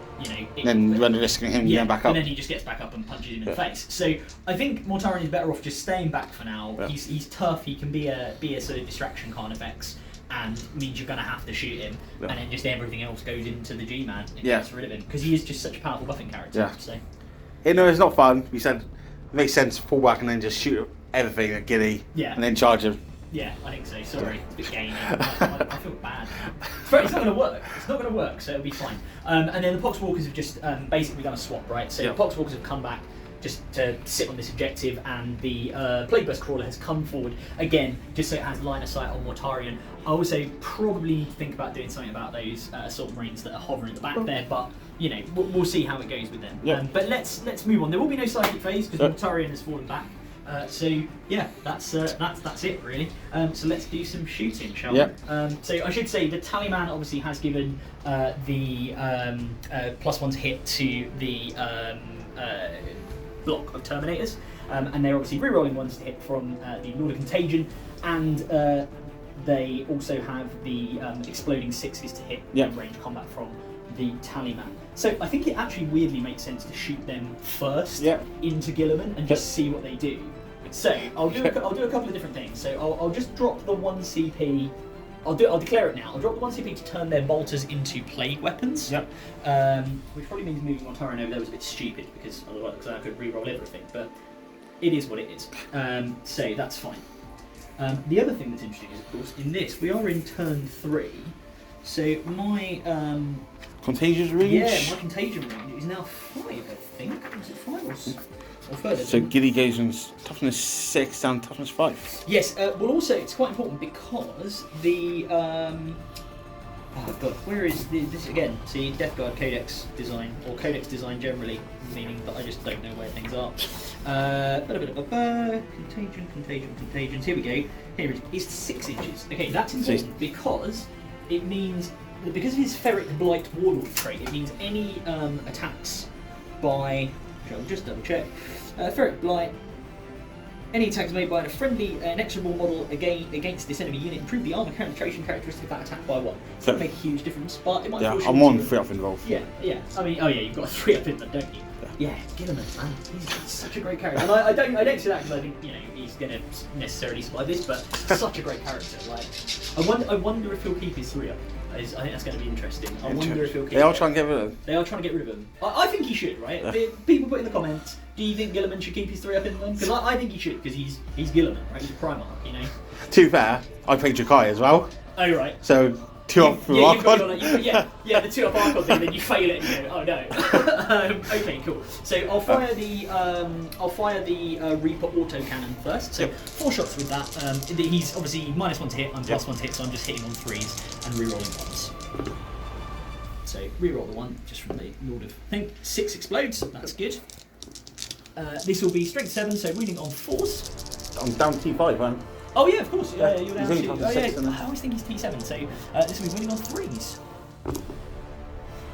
Then run the risk of him getting back up. And then he just gets back up and punches him in the face. So I think Mortarian is better off just staying back for now. Yeah. He's tough. He can be a sort of distraction kind of X, and means you're going to have to shoot him. Yeah. And then just everything else goes into the G-Man and gets rid of him because he is just such a powerful buffing character. Yeah. So. It's not fun. We said it makes sense to pull back and then just shoot everything at Gilly. Yeah. And then charge him. Yeah, I think so. Sorry, it's a bit gamey. I feel bad. It's not going to work. It's not going to work, so it'll be fine. And then the Poxwalkers have just basically done a swap, right? So the Poxwalkers have come back just to sit on this objective, and the Plague Burst Crawler has come forward again, just so it has line of sight on Mortarian. I also probably think about doing something about those Assault Marines that are hovering at the back there, but we'll see how it goes with them. Yeah. But let's move on. There will be no psychic phase because Mortarian has fallen back. So yeah, that's it really. So let's do some shooting, shall we? So I should say the Tallyman obviously has given the +1 to hit to the block of Terminators, and they're obviously re-rolling ones to hit from the Lord of Contagion, and they also have the exploding 6s to hit in range combat from the Tallyman. So I think it actually weirdly makes sense to shoot them first into Guilliman and just see what they do. So I'll do a couple of different things. So I'll just drop the 1 CP. I'll declare it now. I'll drop the 1 CP to turn their bolters into plague weapons. Which probably means moving Mortarian over there was a bit stupid because otherwise I could re-roll everything. But it is what it is. So that's fine. The other thing that's interesting is, of course, in this we are in turn 3. So my contagious range? Yeah, my contagion range is now 5, I think. Was it 5 or further? So Gilly goes from toughness 6 down to toughness 5. Yes, well also it's quite important because the oh god, where is this again? See, Deathguard Codex design, or Codex design generally, meaning that I just don't know where things are. Contagions, here we go. Here it is. It's 6 inches. Okay, that's important because it means because of his Ferric Blight Warlord trait, it means any attacks by, I'll just double check, Ferric Blight, any attacks made by a friendly inexorable model against this enemy unit improve the armor penetration characteristic of that attack by 1. It's going to make a huge difference, but it might feel I'm on 3 up involved. Yeah. I mean, you've got a 3 up in that, don't you? Yeah, Guilliman, man, he's such a great character. And I don't say that because I think he's going to necessarily survive this, but such a great character. Like, I wonder if he'll keep his 3 up. I think that's going to be interesting. I wonder if he'll keep. They are trying to get rid of him. They are trying to get rid of him. I think he should, right? Yeah. People put in the comments. Do you think Guilliman should keep his 3 up in them? Because I think he should, because he's Guilliman, right? He's a Primarch, To be fair, I played Jakai as well. Oh right. So 2 up through you've got Archon. yeah, the 2 up Archon thing, then you fail it and you go, oh no. Okay, cool. So I'll fire the Reaper autocannon first. So 4 shots with that. He's obviously -1 to hit, I'm +1 to hit, so I'm just hitting on 3s and rerolling 1s. So reroll the 1 just from the Lord of thing. 6 explodes, that's good. This will be strength 7, so wounding on 4s. I'm down T5, man. Oh yeah, of course. Yeah, you're down He's to. only Oh, six, yeah. isn't he? I always think he's T7. So this will be winning on 3s.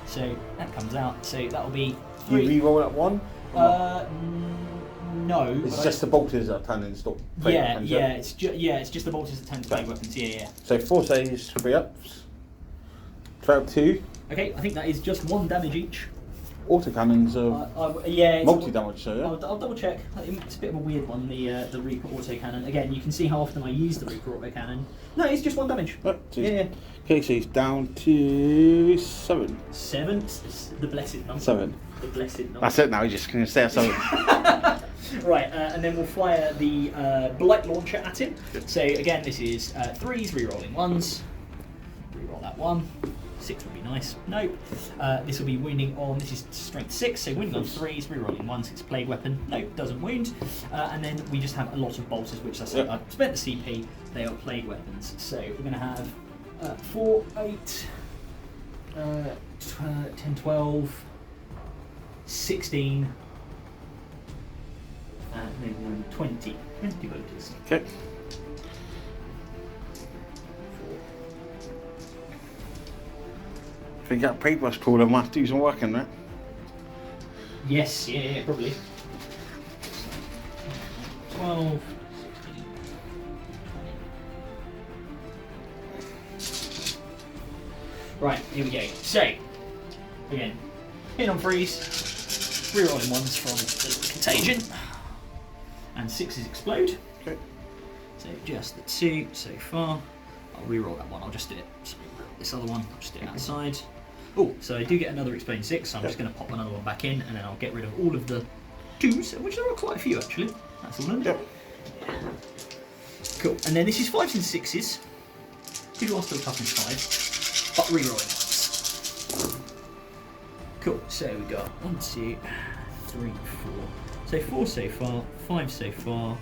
So that comes out. So that will be 3. You re-roll that 1? No. It's just the bolters that turn and stop. Yeah, it's just the bolters that tend to play weapons. Yeah. So 4 saves, 3 ups. 2. Okay, I think that is just 1 damage each. Autocannons are yeah, multi-damage, so yeah. I'll double check. It's a bit of a weird one, the Reaper autocannon. Again, you can see how often I use the Reaper autocannon. No, it's just 1 damage. Oh, yeah. Okay, so he's down to 7. 7, the blessed number. 7. The blessed number. That's it now, he's just going to stay at 7. Right, and then we'll fire the Blight Launcher at him. So again, this is 3s, rerolling 1s. Reroll that 1. 6 would be nice. Nope. This will be wounding on, this is strength 6, so wounding on 3s, rerolling 1, 6 plague weapon. Nope, doesn't wound. And then we just have a lot of bolters, which I said I've spent the CP, they are plague weapons. So we're going to have 4, 8, 10, 12, 16, and then 20. 20 bolters. Okay. I think that paper's cool, I might do some work in that. Yes, yeah, probably. 12, 16, 20. Right, here we go. So, again, hit on 3s, rerolling 1s from the contagion, and 6s explode. Okay. So just the 2 so far. I'll reroll that 1, I'll just do it. So reroll this other one, I'll just do it outside. Oh, so I do get another explain 6, so I'm just going to pop another one back in, and then I'll get rid of all of the 2s, which there are quite a few actually. That's all in there. Yeah. Cool, and then this is 5s and 6s. These are still toughness 5, but rerolling 1s. Cool, so we got 1, 2, 3, 4. So 4 so far, 5 so far,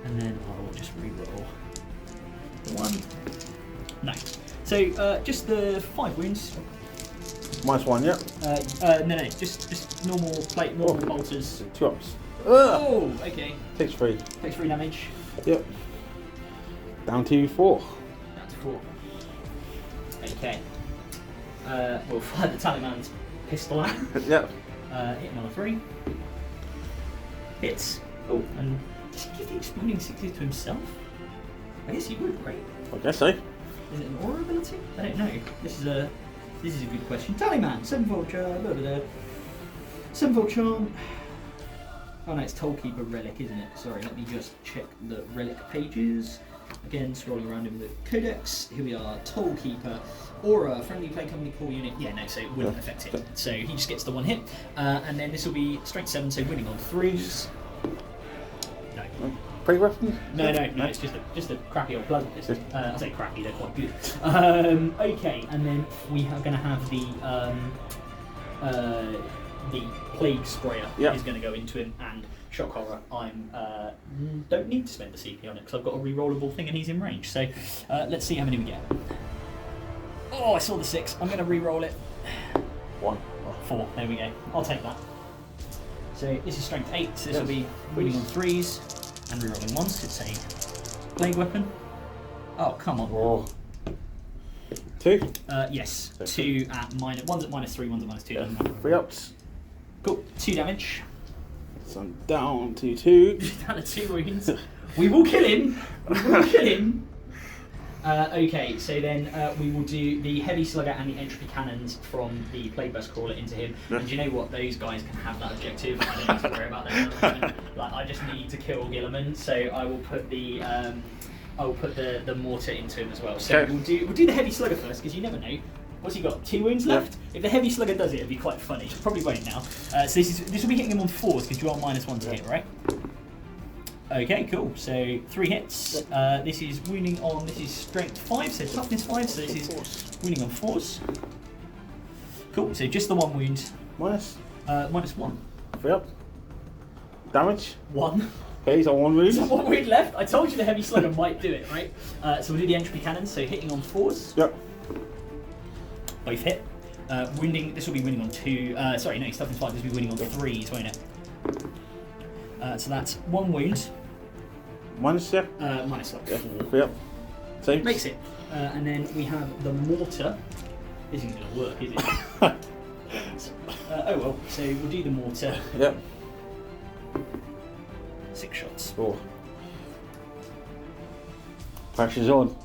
and then I'll just reroll the 1. No. So just the 5 wounds. -1, yeah. No, just normal bolters. 2 ups. Oh, okay. Takes 3. Takes 3 damage. Yep. Down to 4. Down to 4. Okay. We'll fire the Tallyman's pistol at. Yep. Hit another 3. Hits. Oh, and does he give the exploding 60s to himself? I guess he would, right? I guess so. Is it an aura ability? I don't know. This is a good question. Tallyman, 7-fold charm, 7-fold charm. Oh no, it's Tollkeeper relic, isn't it? Sorry, let me just check the relic pages. Again, scrolling around in the codex. Here we are, Tollkeeper. Aura, friendly play company core unit. Yeah, no, so it wouldn't affect him. So he just gets the 1 hit. And then this will be strength 7, so winning on 3s. No. Pretty weapons? No, it's just a crappy old blood. I say crappy, they're quite good. Okay, and then we are going to have the plague sprayer is going to go into him, and shock horror. I'm don't need to spend the CP on it because I've got a rerollable thing and he's in range. So let's see how many we get. Oh, I saw the 6. I'm going to reroll it. 1. 4. There we go. I'll take that. So this is strength 8. So this will be winning on 3s. And rerolling 1s, it's a plague weapon. Oh, come on. Oh. 2? Yes, 2 at minus. One's at -3, one's at -2. Doesn't matter. 3 ups. Cool, 2 damage. So I'm down to 2. Down to 2 wounds. We will kill him. Okay, so then we will do the heavy slugger and the entropy cannons from the plague burst crawler into him. And do you know what? Those guys can have that objective. I don't need to worry about them at the moment. Like, I just need to kill GUILIMAN, so I will put the mortar into him as well. So we'll do the heavy slugger first, because you never know. What's he got? 2 wounds left? If the heavy slugger does it, it'd be quite funny. Probably won't now. So this will be hitting him on 4s, because you are -1 to hit, right? Okay, cool. So 3 hits. This is wounding on. This is strength 5, so toughness 5. So this is wounding on 4s. Cool. So just the 1 wound. Minus. Minus 1. 3 up. Damage. 1. Okay, so 1 wound. So 1 wound left. I told you the heavy slugger might do it, right? So we'll do the entropy cannon. So hitting on 4s. Yep. Both hit. Wounding. This will be wounding on 2. Sorry, no. Toughness 5. This will be wounding on 3s, won't it? So that's 1 wound. Minus, yeah. Minus like 4. 3 up. Same. Makes it. And then we have the mortar. This isn't going to work, is it? Oh well. So we'll do the mortar. Yep. 6 shots. 4. Pressure's on.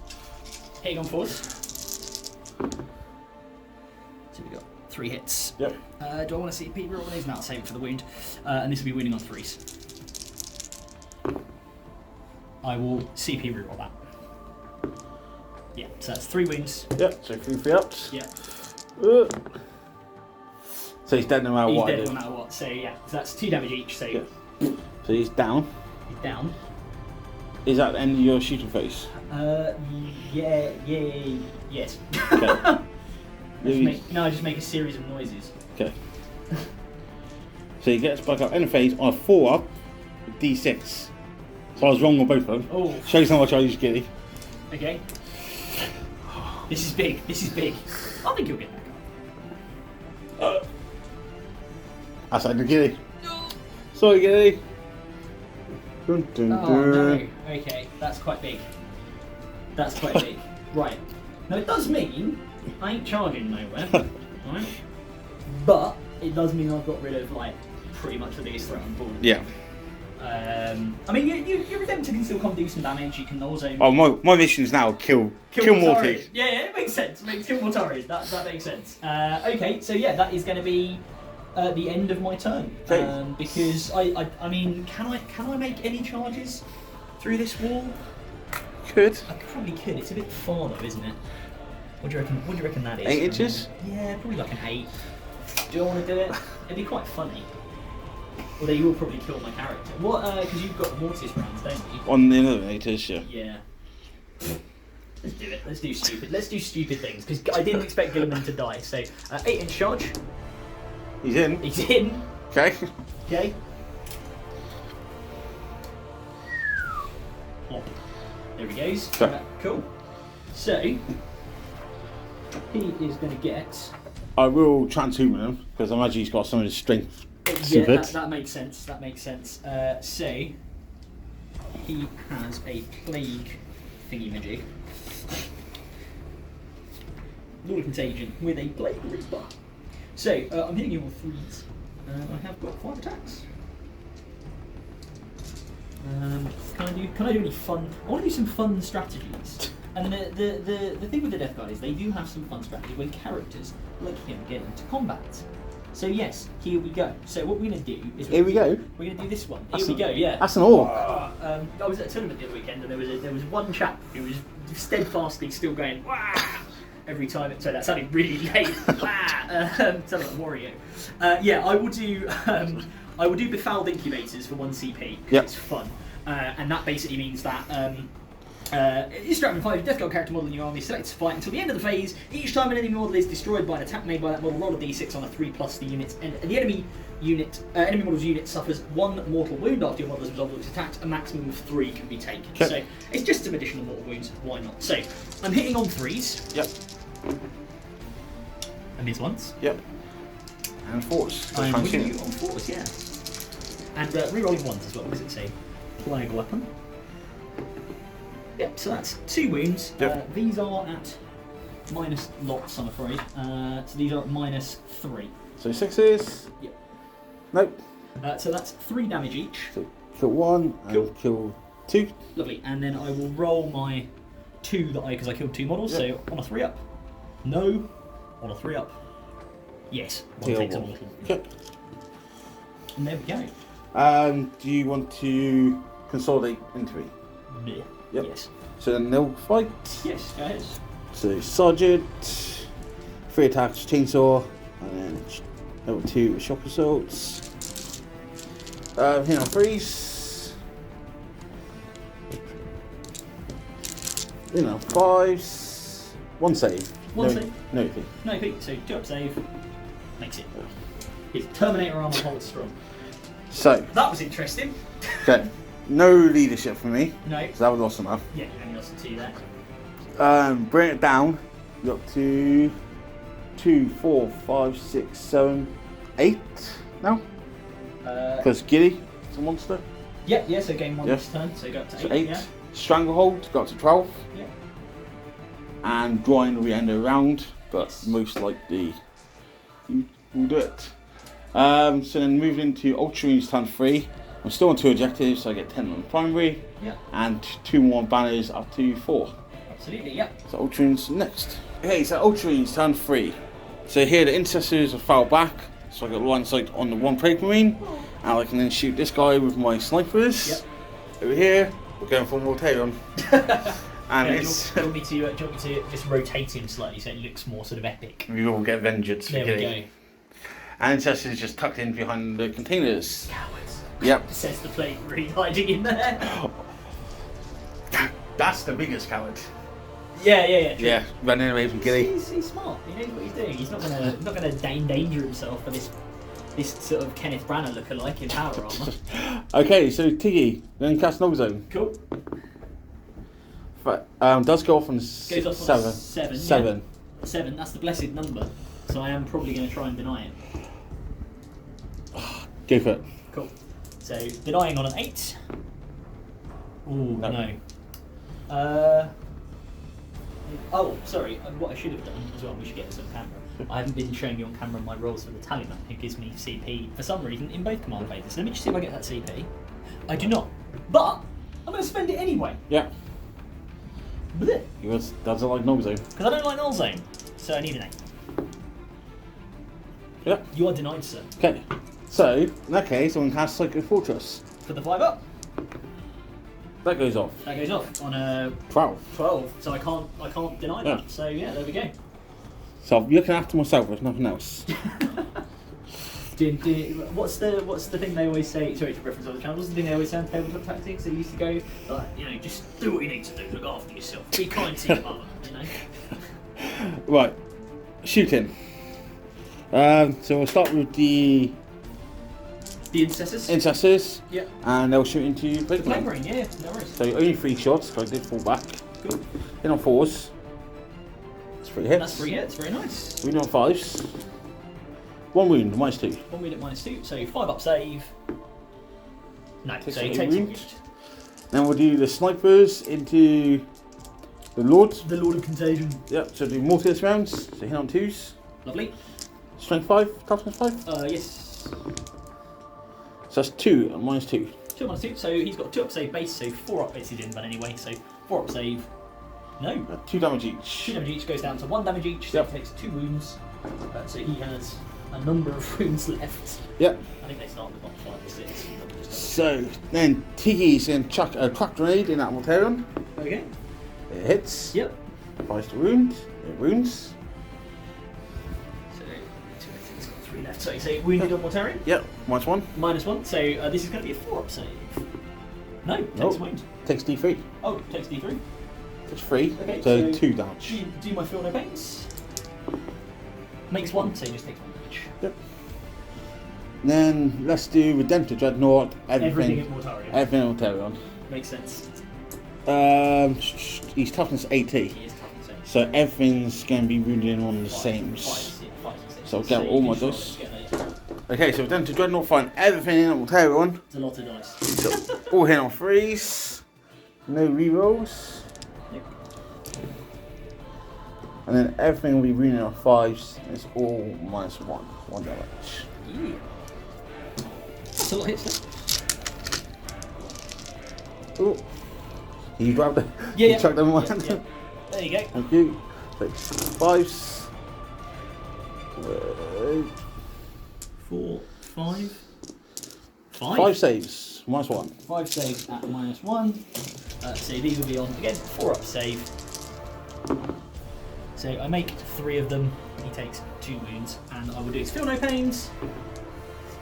Hitting on 4s. So we got 3 hits. Yep. Do I want to see Pete roll these? No, I'll save it for the wound. And this will be wounding on 3s. I will CP reroll that. Yeah, so that's 3 wounds. Yep, so 3 ups. Yeah. So he's dead no matter what. He's dead no matter what. So yeah, so that's 2 damage each. So Yeah. So he's down. he's down. Is that the end of your shooting phase? Yes. Okay. I just make a series of noises. Okay. So he gets back up in the phase on a 4 up, D6. So I was wrong on both of them. Oh. Shows how much I use Gilly. Okay. This is big. This is big. I think you'll get back up. Outside the Gilly. Sorry, Gilly. Dun, dun, Oh dun. no. Okay, that's quite big. That's quite big. Right. Now it does mean I ain't charging nowhere. Right? But it does mean I've got rid of like pretty much the biggest threat on board. Yeah. I mean, your Redemptor can still come do some damage. You can also. Oh, my mission is now kill Mortis. Yeah, it makes sense. Kill Mortaris. That makes sense. Okay, so yeah, that is going to be the end of my turn. Okay. Because I mean, can I make any charges through this wall? Could. I probably could. It's a bit far though, isn't it? What do you reckon? What do you reckon that is? 8 inches? Yeah, probably like an 8. Do I want to do it? It'd be quite funny. Although you will probably kill my character. What? Because you've got Mortis rounds, don't you? On the elevators, yeah. Yeah. Let's do it. Let's do stupid things. Because I didn't expect GUILIMAN to die. So 8-inch charge. He's in. He's in. Okay. Okay. Oh, there he goes. Okay. Cool. So he is going to get. I will transhuman him because I imagine he's got some of his strength. Yeah, that makes sense. That makes sense. So he has a plague thingy-majig. Lord of Contagion with a Plague Reaper. So I'm hitting you with 3s. I have got 5 attacks. Can I do any fun? I want to do some fun strategies. And the thing with the Deathguard is they do have some fun strategies when characters like him get into combat. So yes, here we go. So what we're going to do is Here we go. We're going to do this one. That's Here we go. Yeah. That's an orc. I was at a tournament the other weekend, and there was one chap who was steadfastly still going "Wah!" every time. So that sounded really late. Sounded like Wario. Yeah, I will do befouled incubators for 1 CP. Yep. It's fun, and that basically means that. Each Stratagem 5 Deathguard character model in your army selects to fight until the end of the phase. Each time an enemy model is destroyed by an attack made by that model, roll a d6 on a 3+ the unit. And the enemy model's unit suffers 1 mortal wound after your model has resolved its attack. A maximum of 3 can be taken. Okay. So it's just some additional mortal wounds. Why not? So I'm hitting on 3s. Yep. And these ones. Yep. And 4s. I'm winning you on 4s, yeah. And re-rolling 1s as well, because it's a plague weapon. Yep, so that's 2 wounds. Yep. These are at minus lots, I'm afraid. So these are at -3. So 6s. Yep. Nope. So that's 3 damage each. So kill 1 and Cool. kill 2. Lovely. And then I will roll my 2 because I killed 2 models. Yep. So on a 3-up. No. On a 3-up. Yes. One Kill takes a 1. mortal. Okay. And there we go. Do you want to consolidate into 3? Bleh. Yep. Yes. So then they'll fight. Yes, go ahead. So Sergeant, 3 attacks, chainsaw, and then level 2 shock assaults. Here on 3s. You know, 5s, 1 save. One save. No EP. No EP, so 2 up save. Makes it. His Terminator armor holds strong. So. That was interesting. Okay. No leadership for me. No. Because I was lost enough. Yeah, and you lost a 2 there. Bring it down. You're up to 2, 4, 5, 6, 7, 8 now. Because Gilly is a monster. Yeah, so game 1 this turn, so go up to 8. So 8. Yeah. Stranglehold, go up to 12. Yeah. And drawing will be end of round, but Yes. most likely you will do it. So then moving into Ultramarines turn 3. I'm still on 2 objectives, so I get 10 on primary. Yeah. And 2 more banners up to 4. Absolutely, yeah. So Ultramarines next. Okay, so Ultramarines turn 3. So here the Intercessors are fell back, so I got line sight on the 1 Primaris, and I can then shoot this guy with my snipers. Yep. Over here, we're going for Mortarion. And it's... Do you want me to just rotate him slightly so it looks more sort of epic? We all get vengeance. There we go. And Intercessors is just tucked in behind the containers. Cowards. Yep. Says the plate really hiding in there. That's the biggest coward. Yeah. True. Yeah, running away from Gilly. He's smart. He knows what he's doing. He's not gonna endanger himself for this sort of Kenneth Branagh lookalike in power armor. Okay, so Tiggy, then cast Null Zone. Cool. Does go off on Goes off 7. on 7. 7. Yeah. 7. That's the blessed number. So I am probably going to try and deny it. Go for it. Cool. So denying on an 8. Ooh, no. Oh, sorry. What I should have done as well, we should get this on camera. I haven't been showing you on camera my rolls for the Battalion, who gives me CP for some reason in both command phases. Let me just see if I get that CP. I do not. But I'm going to spend it anyway. Yeah. Blech. He doesn't like Null Zone. Because I don't like Null Zone. So I need an 8. Yeah. You are denied, sir. Okay. So, in that case, I'm going to cast Psychic Fortress. For the 5 up. That goes off. That goes off on a 12. 12. So I can't deny Yeah. that. So yeah, there we go. So I'm looking after myself, there's nothing else. What's the thing they always say? Sorry to reference other channels. What's the thing they always say on tabletop tactics? They used to go like, just do what you need to do. Look after yourself. Be kind to your mother. Right. Shooting. So we'll start with the Intercessors. Intercessors. Yeah. And they'll shoot into The Blight Launcher. Techmarine, yeah, no worries. So only 3 shots, because I did fall back. Cool. Hit on 4s. That's 3 hits. That's 3 hits. Very nice. Wound on 5s. 1 wound, -2. 1 wound at -2. So 5 up save. No, Takes so he a takes a wound. wound. Then we'll do the snipers into the Lord. The Lord of Contagion. Yep, so do Mortis rounds. So hit on 2s. Lovely. Strength 5, toughness 5. Yes. So that's 2 and -2. 2 minus 2. So he's got 2 up save base. So 4 up base he didn't, but anyway. So 4 up save. No. 2 damage each. 2 damage each goes down to 1 damage each. So Yep. he takes 2 wounds. So he has a number of wounds left. Yep. I think they start with 1, 5, or 6. So then Tiggy's going to chuck a crack grenade in that Mortarion. Okay. It hits. Yep. Applies to wound. It wounds. So 2, he's got 3 left. So you say wounded on Mortarion? Yep. -1. -1. So this is going to be a 4 up save. No, takes Nope. a wound. Takes D3. Oh, takes D3. Takes 3. Okay, so so 2 damage. Do my feel no pains. Makes 1, so he just takes 1 damage. Yep. Then let's do Redemptor Dreadnought. Everything at Mortarion. Everything in Mortarion. Makes sense. He's toughness 80. He is tough and safe. So everything's going to be wounded on the 5, same. 5, 6, 5, 6. So I'll get all my you dice. get those. Okay, so Redemptor Dreadnought find everything in Mortarion. It's a lot of dice. So all hit on 3s. No rerolls. Yep. And then everything will be wounded on 5s. And it's all -1. 1 damage. Yeah. That's a lot of hits there. Oh. You grabbed it. Yeah, You yeah. chucked them one. Yeah. There you go. Thank you. So 5s. 4, 5. 5 saves. -1. 5 saves at -1. So these will be on again. 4 up save. So I make 3 of them. He takes 2 wounds, and I will do his feel no pains.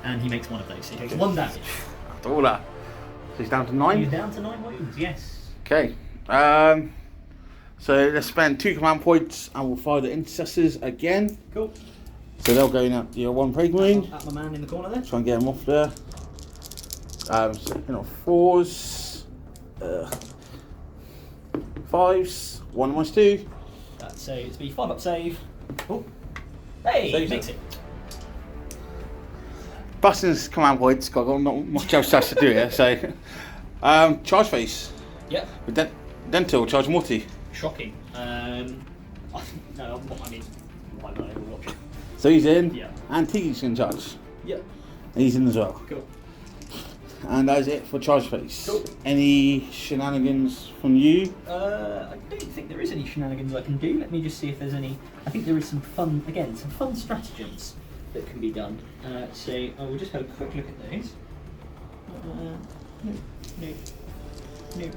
And he makes 1 of those. So he takes 1 damage. After all that. So he's down to He's 9. down to 9 wounds. Yes. Okay. So let's spend 2 command points and we'll fire the Intercessors again. Cool. So they're going at your 1 Primaris. At my man in the corner there. Try and get them off there. So, 4s, 5s, 1 minus 2. So it's be 5 up save. Oh. Hey, Saves makes it. Busting his command points, got not much else to do here. So, charge phase. Yep. With Dental, charge morty. Shocking. No, I mean, why not Overwatch? So he's in, Yeah. and Tiggy's in charge. Yep. And he's in as well. Cool. And that is it for charge phase. Cool. Any shenanigans from you? I don't think there is any shenanigans I can do. Let me just see if there's any. I think there is some fun, again, some fun stratagems that can be done. So I will just have a quick look at those. No.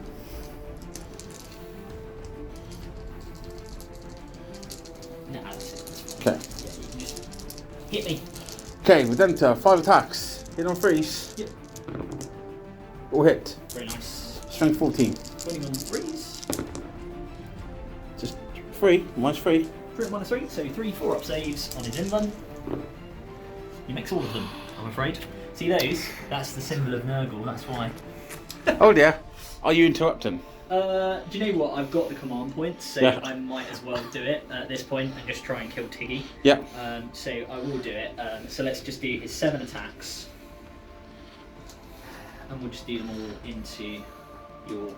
No, that's it. Okay. Yeah, you can just hit me. Okay, Redenta, 5 attacks. Hit on 3s. Yep. All hit. Very nice. Strength 14. 20 on 3s. Just 3, minus 3. 3 minus 3, so 3 4-up saves on his inland. He makes all of them, I'm afraid. See those? That's the symbol of Nurgle, that's why. Oh dear. Are you interrupting? Do you know what? I've got the command point, so Yeah. I might as well do it at this point and just try and kill Tiggy. Yeah. So I will do it. So let's just do his 7 attacks. And we'll just do them all into your...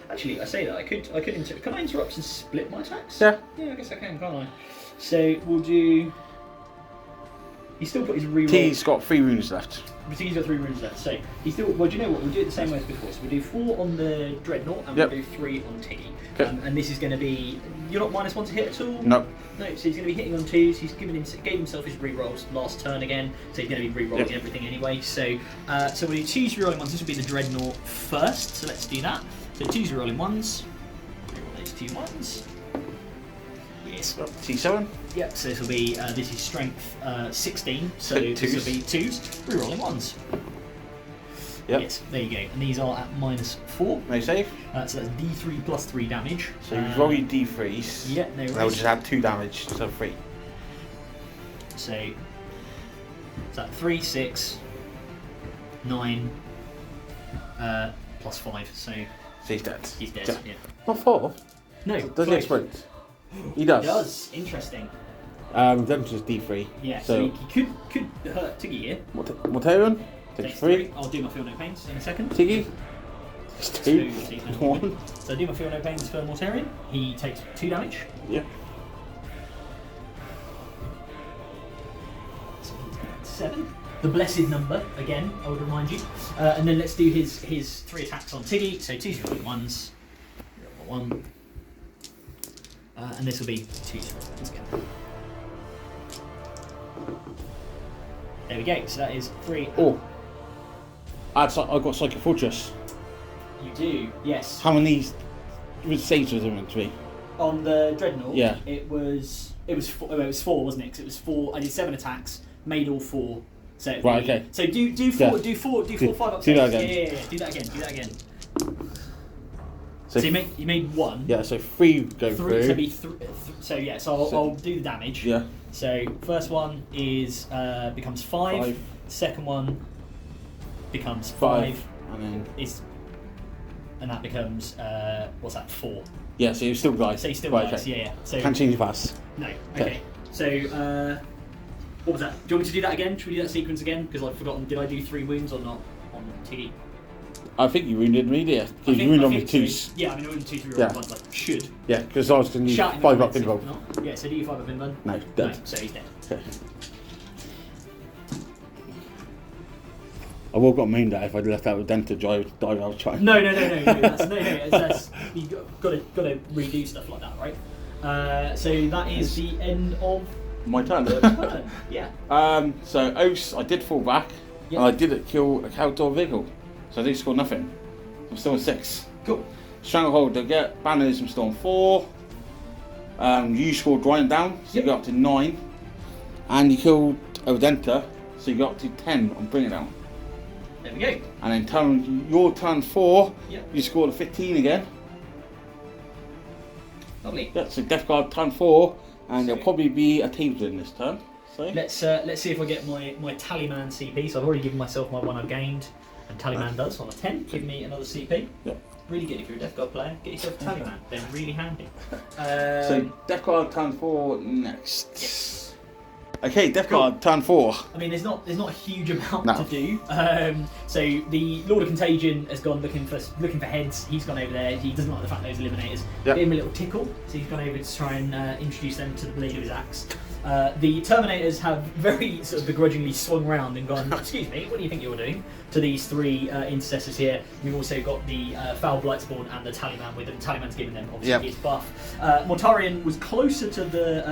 Actually, I say that, can I interrupt and split my attacks? Yeah. Yeah, I guess I can, can't I? So we'll do... He's still got his reroll. T's got 3 wounds left. He's got 3 runes left. So he's still. Well, do you know what? We'll do it the same way as before. So we'll do 4 on the Dreadnought and Yep. we'll do 3 on Tiggy. Okay. And this is going to be. You're not -1 to hit at all. No. No. So he's going to be hitting on 2s. He's gave himself his rerolls last turn again. So he's going to be rerolling Yep. everything anyway. So so we'll do 2s rerolling ones. This will be the Dreadnought first. So let's do that. So 2s rerolling ones. Reroll those 2 ones. Yes. T7. Yep, so this will be, this is strength 16, so Twos. this will be 2s, rerolling 1s. Yep. Yes, there you go, and these are at -4, No save. so that's D3 plus 3 damage. So you roll your D3s. Yeah, no And they'll worries. just add 2 damage, so 3. So, is that 3, 6, 9, plus 5, so So he's dead. he's dead, Yeah. yeah. Not 4. No, Does he close. explode? He does. He does, interesting. Redemption's D3. Yeah, So, so he could hurt Tiggy here. Mortarion takes Takes 3. I'll do my feel no pains in a second. Tiggy takes 2. Takes 1. So I do my feel no pains for Mortarion. He takes 2 damage. Yep. So he's at 7. The blessed number, again, I would remind you. And then let's do his 3 attacks on Tiggy. So 2 0 1s. 1. And this will be 2 0 1s again. There we go. So that is 3. Oh. I've got Psychic Fortress. You do, yes. How many saves was there meant to be? On the Dreadnought, Yeah. it was 4, wasn't it? 'Cause it was 4. I did 7 attacks, made all 4. So it'd Right, be- okay. So do 4, Do 5 up. that saves. again. Yeah. Do that again. So, So you made 1. yeah, so 3 go 3. through. So be so yeah. So I'll do the damage. Yeah. So first one is becomes 5. 5. Second one becomes 5. 5. And then, And that becomes what's that? 4. yeah, so you still guys. So you still right, dies. okay. Yeah. So Can't change your pass. no. Okay. Okay. So what was that? Do you want me to do that again? Should we do that sequence again? Because I've forgotten. Did I do 3 wounds or not on Tiggy? I think you wounded me, yeah. I Because you think- wounded I on me think so. 2s. Yeah, I mean I wounded 2 3 Yeah. ones. I should. Yeah, because I was going to need Shouting 5 at up me, involved. so- Yeah. So do you 5 up involved? No, No. dead. So he's dead. Okay. I would have got mean that if I'd left out with Denta dive out of trying. No. That's you got to redo stuff like that, right? So that is the end of My turn. the turn. Yeah. So Oaths, I did fall back, Yep. and I did kill a Caldor Vigil, so I did score nothing. I'm still on 6. Cool. Stranglehold, they get banners, I'm still on 4. You scored Drying Down, so you Yep. got up to 9. And you killed Odenta, so you got up to 10 on Bring It Down. There we go. And then your turn 4, Yep. you scored a 15 again. Lovely. Yeah, so Deathguard turn 4, and there'll probably be a table in this turn. So Let's see if I get my Tallyman CP. So I've already given myself my 1 I've gained, and Tallyman does on a 10. Give me another CP. Yep. Really good if you're a Deathguard player. Get yourself a Tallyman. They're really handy. So Deathguard turn 4 next. Yes. Okay, Deathguard turn 4. I mean, there's not a huge amount No. to do. So the Lord of Contagion has gone looking for heads. He's gone over there. He doesn't like the fact those eliminators. Yep. Give him a little tickle. So he's gone over to try and introduce them to the blade of his axe. The Terminators have very sort of begrudgingly swung round and gone, excuse me, what do you think you're doing? To these 3 Intercessors here. We've also got the Foul Blightspawn and the Tallyman with them. Tallyman's given them, obviously, his buff. Mortarion was closer to the...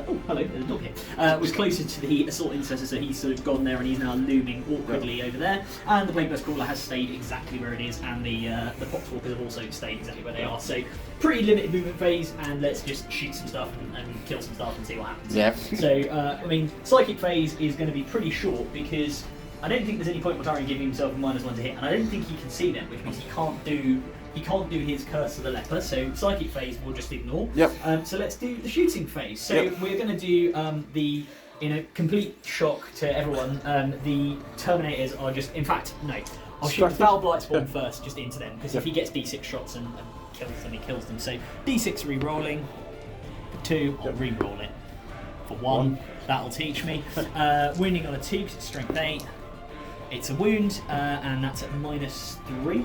oh, hello, there's a dog here. Was closer to the Assault Intercessor, so he's sort of gone there and he's now looming awkwardly over there. And the Plagueburst Crawler has stayed exactly where it is, and the Poxwalkers have also stayed exactly where they are. So, pretty limited movement phase, and let's just shoot some stuff and kill some stuff and see what happens. Yeah. So, I mean, Psychic phase is going to be pretty short because I don't think there's any point Mortarion giving himself a -1 to hit, and I don't think he can see them, which means he can't do his Curse of the Leper. So Psychic phase we'll just ignore. Yep. So let's do the shooting phase. So we're going to do in a complete shock to everyone. The Terminators are just, in fact, no. I'll shoot the Foul Blightspawn first, just into them, because if he gets D6 shots and kills them, he kills them. So D6 re-rolling. For 2, I'll re-roll it. For 1, that'll teach me. Wounding on a 2, 'cause it's strength 8. It's a wound, and that's at -3.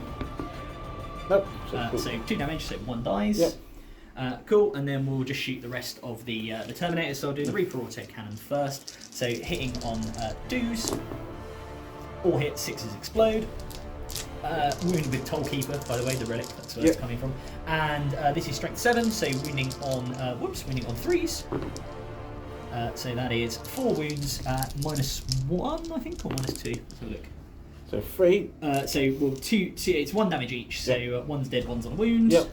Nope. So 2 damage, so 1 dies. Yep. Cool, and then we'll just shoot the rest of the Terminators. So I'll do the Reaper Auto Cannon first. So hitting on 2s. All hits, 6s explode. Wound with Tollkeeper, by the way, the relic, that's where it's coming from. And this is strength 7, so wounding on 3s. So that is 4 wounds, -1, I think, or -2. Let's have a look. So 3. Two, it's 1 damage each, so 1's dead, 1's on a wound. Yep.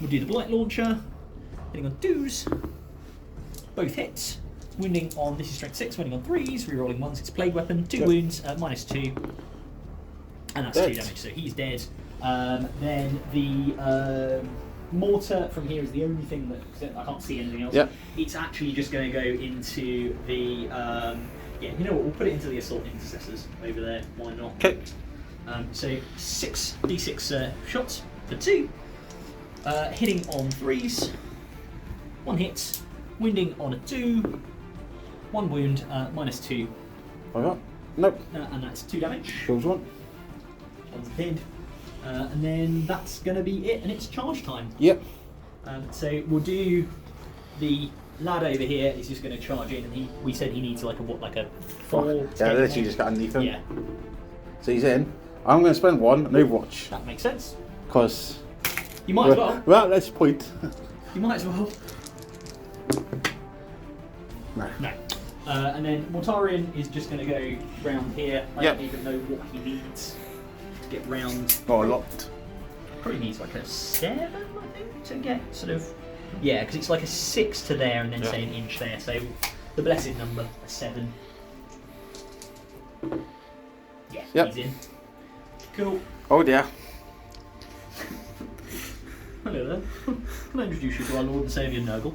We'll do the Blight Launcher, hitting on 2s, both hits. Wounding on, this is strength 6, wounding on 3s, rerolling 1s, it's Plague Weapon, 2 wounds, -2, and that's 2 damage, so he's dead. Then the Mortar from here is the only thing that I can't see anything else. Yep. It's actually just going to go into the you know what? We'll put it into the Assault Intercessors over there. Why not? Okay. So 6 d6 shots for 2, hitting on 3s, 1 hit, wounding on a 2, 1 wound, -2. Alright. Nope. And that's 2 damage. Kills 1. 1's dead. And then that's going to be it, and it's charge time. Yep. So we'll do the lad over here is just going to charge in, and we said he needs like a 4. Yeah, literally just got underneath him. Yeah, So he's in. I'm going to spend 1 on Overwatch. that makes sense. Because. You might as well. Well, let's point. You might as well. No. No. And then Mortarion is just going to go round here. I Yep. don't even know what he needs to get round. Oh, a lot. Probably needs like a 7, I think, to get sort of. Yeah, because it's like a 6 to there and then say an inch there. So the blessed number, a 7. Yeah, Yep. he's in. Cool. Oh dear. Hello there. Can I introduce you to our Lord and Saviour Nurgle?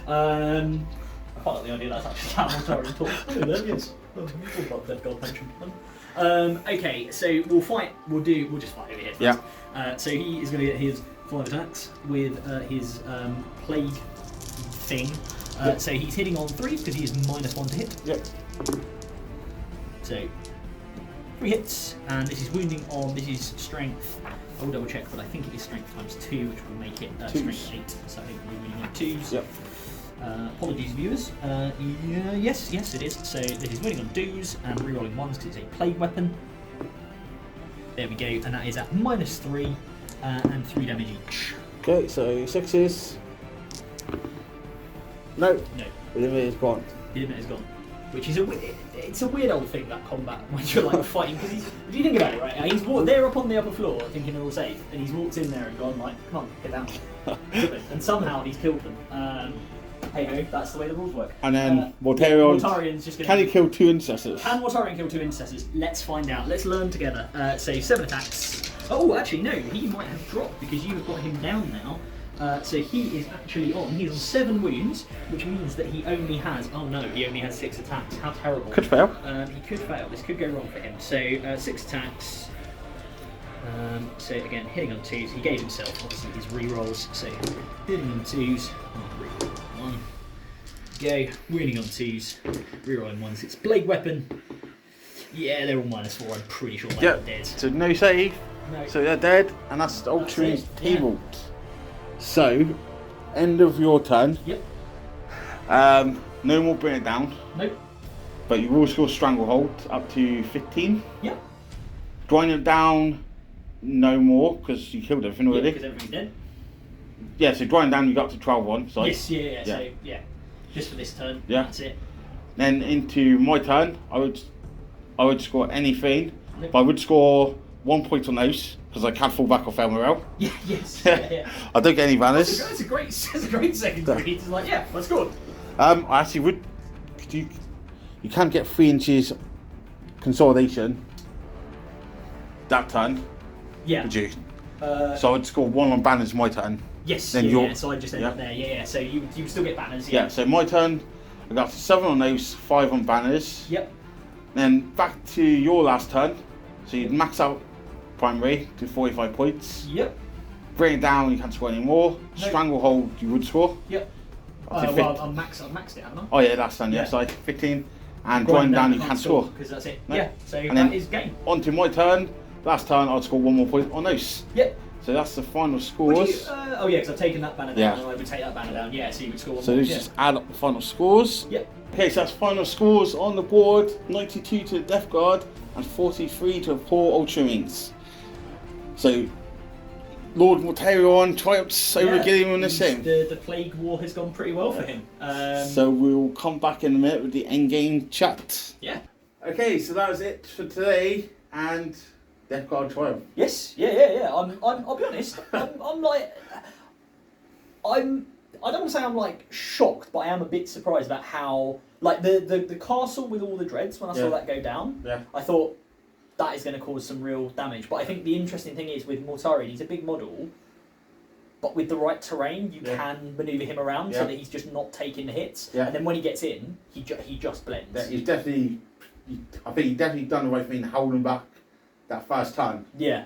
I quite like the idea that's actually how Mortarion talks. Hello there, yes. Oh, we'll talk about Deathguard pension plan. Okay, so we'll just fight over here first. Yeah. So he is going to get his 5 attacks with his plague thing. So he's hitting on 3 because he is -1 to hit. Yep. So 3 hits, and this is wounding on. This is strength. I'll double check, but I think it is strength ×2, which will make it strength 8. So I think we're wounding on 2s. Yep. Apologies, viewers. Yes, it is. So this is wounding on 2s and rerolling 1s because it's a plague weapon. There we go, and that is at -3 and 3 damage each. Okay, so 6s. No. No. The limit is gone. The limit is gone. Which is it's a weird old thing, that combat, when you're like fighting, because if you think about it, right, he's walked there up on the upper floor thinking they're all safe, and he's walked in there and gone like, come on, get down. And somehow he's killed them. Hey ho, that's the way the rules work. And then Mortarion's just gonna... Can he kill 2 Intercessors? Can Mortarion kill 2 Intercessors? Let's find out. Let's learn together. So 7 attacks. Oh, actually no, he might have dropped because you have got him down now. So he is actually he's on 7 wounds, which means that he only has, he only has 6 attacks. How terrible. Could fail. He could fail, this could go wrong for him. So 6 attacks. So again, hitting on 2s, he gave himself obviously his rerolls, so hitting on 2s, reroll 1, go, wounding on 2s, rerolling 1s, it's blade weapon, yeah they're all -4, I'm pretty sure they're dead. So no save, No. so they're dead, and that's the Ultramarines table. So, end of your turn, Yep. no more bring it down, Nope. but you will score Stranglehold up to 15. Yep. Grind it down, no more, because you killed everything already. Because everything's dead. Yeah, so grind down, you got up to 12 on. So Yes, yeah, so just for this turn, that's it. Then into my turn, I would score anything, Nope. but I would score 1 point on those, because I can't fall back off Elmerel. Yeah, yes, yeah. I don't get any banners. That's a great secondary. It's like, yeah, that's good. I actually would, you can get 3 inches consolidation that turn. Yeah. Would you? So I would score 1 on banners my turn. Yes, Then so I just end up there, so you would still get banners, Yeah, so my turn, I got 7 on those, 5 on banners. Yep. Then back to your last turn, so you'd max out primary to 45 points. Yep. Bring it down, you can't score any more. Nope. Stranglehold, you would score. Yep. Up to Well, I've maxed it, haven't I? Oh yeah, last turn, Yeah. so 15. And grind down, you can't score. Because that's it. No. Yeah, so And that then is game. On to my turn, last turn I'd score 1 more point on those. Yep. So that's the final Would scores. you, oh yeah, because I've taken that banner down, Yeah. and I would take that banner down. Yeah, so you would score 1 So more. let's just add up the final scores. Yep. Okay, so that's final scores on the board. 92 to the Deathguard and 43 to the poor Ultramarines. So Lord Mortarion triumphs over Guilliman the same. The Plague War has gone pretty well for him. So we'll come back in a minute with the endgame chat. Yeah. Okay, so that was it for today, and Deathguard triumph. Yes, yeah. I'll be honest. I'm like, I don't want to say I'm like shocked, but I am a bit surprised about how like the castle with all the dreads when I saw that go down. Yeah. I thought that is going to cause some real damage. But I think the interesting thing is with Mortarion, he's a big model, but with the right terrain, you can manoeuvre him around so that he's just not taking the hits. Yeah. And then when he gets in, he just blends. Yeah, he's definitely. I think he's definitely done the right thing, holding back that first time. Yeah.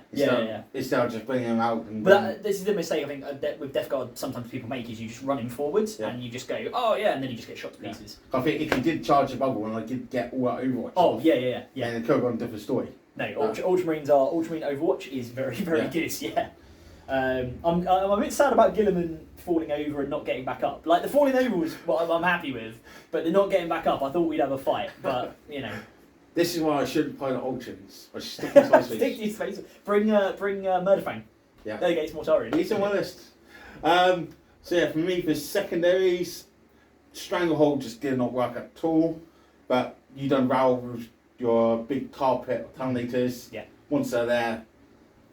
Instead of just bringing him out. And but this is the mistake I think with Deathguard sometimes people make is you just run him forwards and you just go, oh yeah, and then you just get shot to pieces. I think if he did charge the bubble and I did get all that Overwatch. Oh yeah. And it could have gone a different story. No, Ultramarine Overwatch is very good. Yeah. I'm a bit sad about Guilliman falling over and not getting back up. Like the falling over was what I'm happy with, but the not getting back up, I thought we'd have a fight. But you know. This is why I shouldn't play the Ultramarines. I should stick to my space. Stick to your space. Bring Murderfang. Yeah. There against Mortarion. He's on my list. So yeah, for me, for secondaries, Stranglehold just did not work at all. But you done well with your big tar pit Terminators. Yeah. Once they're there,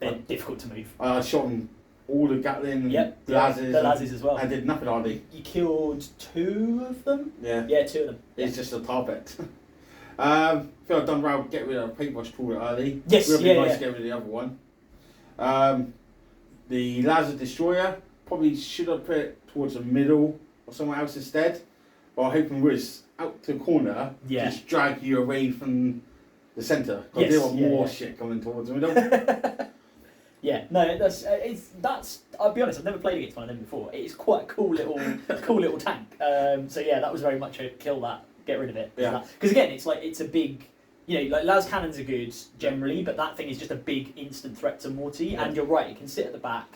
they're difficult to move. I shot them all the Gatling, the Lazes as well. I did nothing hardly. You killed 2 of them? Yeah. Yeah, 2 of them. It's just a tar pit. I feel I've done well to get rid of a paintbrush tool early. Yes, Would be nice to get rid of the other one. The Laser Destroyer, probably should have put it towards the middle or somewhere else instead. But I'm hoping was out to the corner, just drag you away from the centre. Because they want more shit coming towards the middle. Yeah, no, that's. I'll be honest, I've never played against one of them before. It's quite a cool little tank. So yeah, that was very much a kill that, get rid of it. Yeah. Because again, it's a big. You know, like las cannons are good generally, but that thing is just a big instant threat to Morty. Yeah. And you're right, it can sit at the back,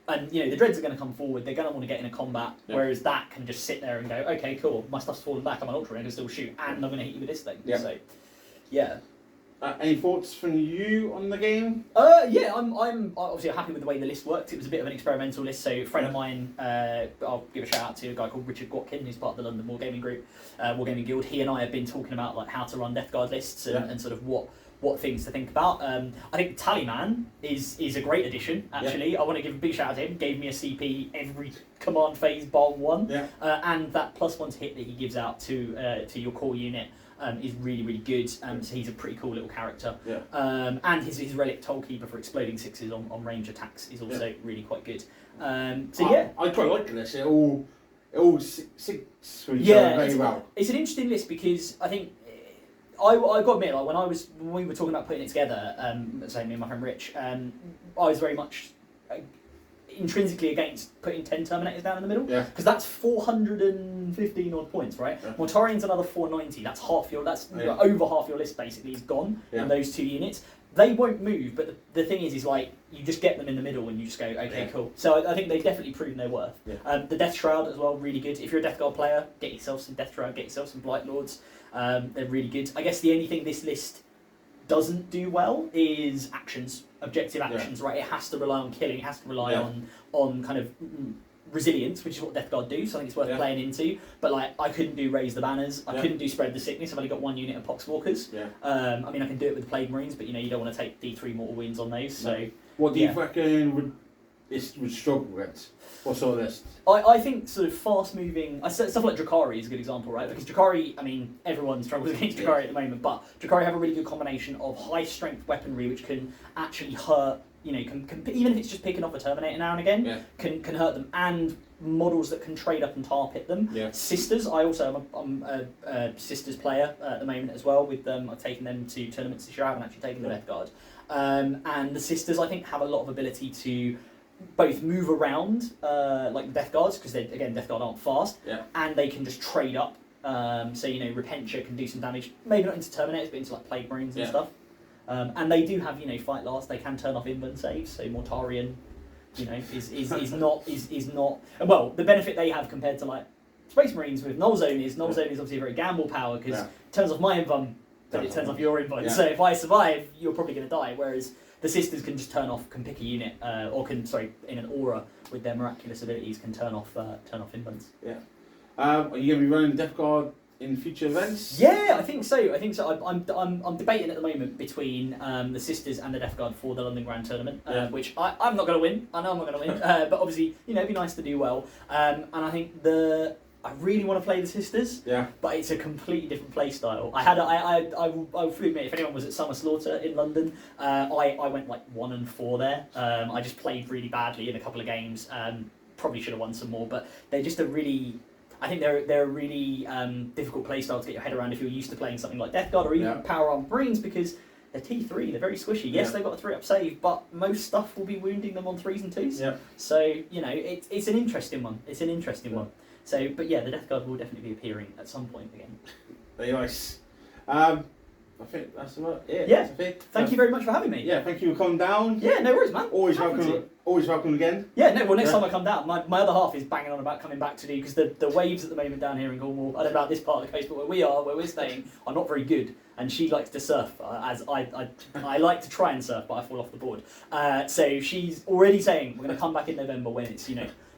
and you know the dreads are going to come forward. They're going to want to get in a combat, whereas that can just sit there and go, okay, cool, my stuff's fallen back. I'm an ultra, I can still shoot, and I'm going to hit you with this thing. Yeah. So, yeah. Any thoughts from you on the game? Yeah, I'm obviously happy with the way the list worked. It was a bit of an experimental list. So a friend of mine, I'll give a shout out to a guy called Richard Watkin, who's part of the London Wargaming group, Wargaming Guild. He and I have been talking about like how to run Deathguard lists and sort of what things to think about. I think Tallyman is a great addition. Actually, I want to give a big shout out to him. Gave me a CP every command phase bar 1, and that +1 to hit that he gives out to your core unit. is really, really good. So he's a pretty cool little character. Yeah. And his relic Tollkeeper for exploding sixes on range attacks is also really quite good. I quite like this. It all six very well. It's an interesting list because I think I got to admit, like when we were talking about putting it together, say me and my friend Rich, I was very much intrinsically against putting 10 Terminators down in the middle, because that's 415 odd points, right? Mortarian's another 490. That's over half your list basically is gone in those two units. They won't move, but the thing is like you just get them in the middle and you just go, okay, cool. So I think they've definitely proven their worth. The Death Shroud as well, really good. If you're a Deathguard player, get yourself some Death Shroud, get yourself some Blight Lords. They're really good. I guess the only thing this list doesn't do well is actions, objective actions, right? It has to rely on killing, it has to rely on kind of resilience, which is what Deathguard do, so I think it's worth playing into. But like, I couldn't do Raise the Banners, I couldn't do Spread the Sickness, I've only got one unit of Poxwalkers. I mean, I can do it with the Plague Marines, but you don't want to take D3 mortal wounds on those, so... What do you reckon would struggle with? What sort of list? I think sort of fast-moving... Stuff like Drakari is a good example, right? Because Drakari, I mean, everyone struggles against Drakari at the moment, but Drakari have a really good combination of high-strength weaponry, which can actually hurt, even if it's just picking off a Terminator now and again, can hurt them, and models that can trade up and tar pit them. Sisters, I'm a Sisters player at the moment as well. With them, I've taken them to tournaments this year. I haven't actually taken the Deathguard. And the Sisters, I think, have a lot of ability to both move around, like the Deathguards, because Deathguard aren't fast, and they can just trade up. So Repentia can do some damage, maybe not into Terminators, but into like Plague Marines and stuff. And they do have fight last. They can turn off invuln saves. So Mortarian, is not well. The benefit they have compared to like Space Marines with Null Zone is obviously a very gamble power because it turns off my invuln, but it turns off your invuln. So if I survive, you're probably going to die. Whereas the Sisters can just can pick a unit, in an aura with their miraculous abilities, can turn off invulns. Are you going to be running the Deathguard in future events? Yeah, I think so. I'm debating at the moment between the Sisters and the Deathguard for the London Grand Tournament, which I'm not going to win. I know I'm not going to win, but obviously it'd be nice to do well. And I think I really want to play the Sisters, but it's a completely different play style. I will fully admit, if anyone was at Summer Slaughter in London, I went like 1-4 there. I just played really badly in a couple of games. Probably should have won some more, but they're just I think they're a really difficult play style to get your head around if you're used to playing something like Deathguard or even Power Armed Marines, because they're T3, they're very squishy. Yes, they've got a 3-up save, but most stuff will be wounding them on 3s and 2s. So, it's an interesting one. So, but yeah, the Deathguard will definitely be appearing at some point again. Very nice. I think that's about it. Yeah. Thank you very much for having me. Yeah, thank you for coming down. Yeah, no worries, man. Always welcome again. Yeah, no, well, next time I come down, my other half is banging on about coming back to do, because the waves at the moment down here in Cornwall, I don't know about this part of the coast, but where we're staying, are not very good. And she likes to surf, as I like to try and surf, but I fall off the board. So she's already saying we're going to come back in November when it's,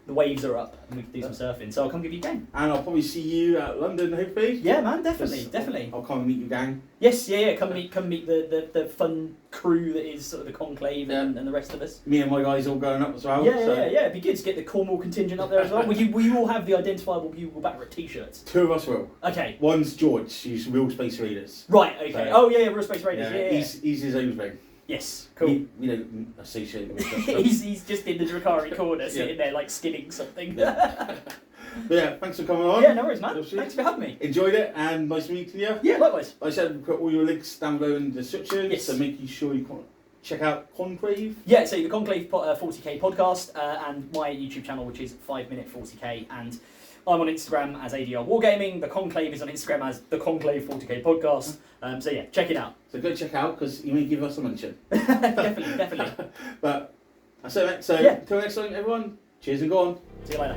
the waves are up and we can do some surfing. So I'll come give you a game. And I'll probably see you at London, hopefully. Yeah, man, definitely. I'll come and meet you, gang. Yes, yeah. Come meet the fun crew that is sort of the Conclave and the rest of us. Me and my guys all going up as well. Yeah. It'd be good to get the Cornwall contingent up there as well. Will you all have the identifiable Bugle Batteret t-shirts? 2 of us will. Okay. One's George. He's Real Space Raiders. Right. Okay. So, Real Space Raiders. Yeah. He's his own thing. Yes, cool. We don't associate with stuff. he's just in the Drakari corner, sitting there like skinning something. But yeah, thanks for coming on. Yeah, no worries, man. Thanks for having me. Enjoyed it, and nice meeting you. Yeah, likewise. Like I said, we'll put all your links down below in the description. Yes. So make sure you check out Conclave. Yeah, so the Conclave 40k podcast and my YouTube channel, which is 5 Minute 40k, and I'm on Instagram as ADRWARGAMING. The Conclave is on Instagram as the Conclave 40k podcast. So yeah, check it out. So go check out, because you may give us a mention. definitely. But that's it, mate. So until next time, everyone. Cheers and go on. See you later.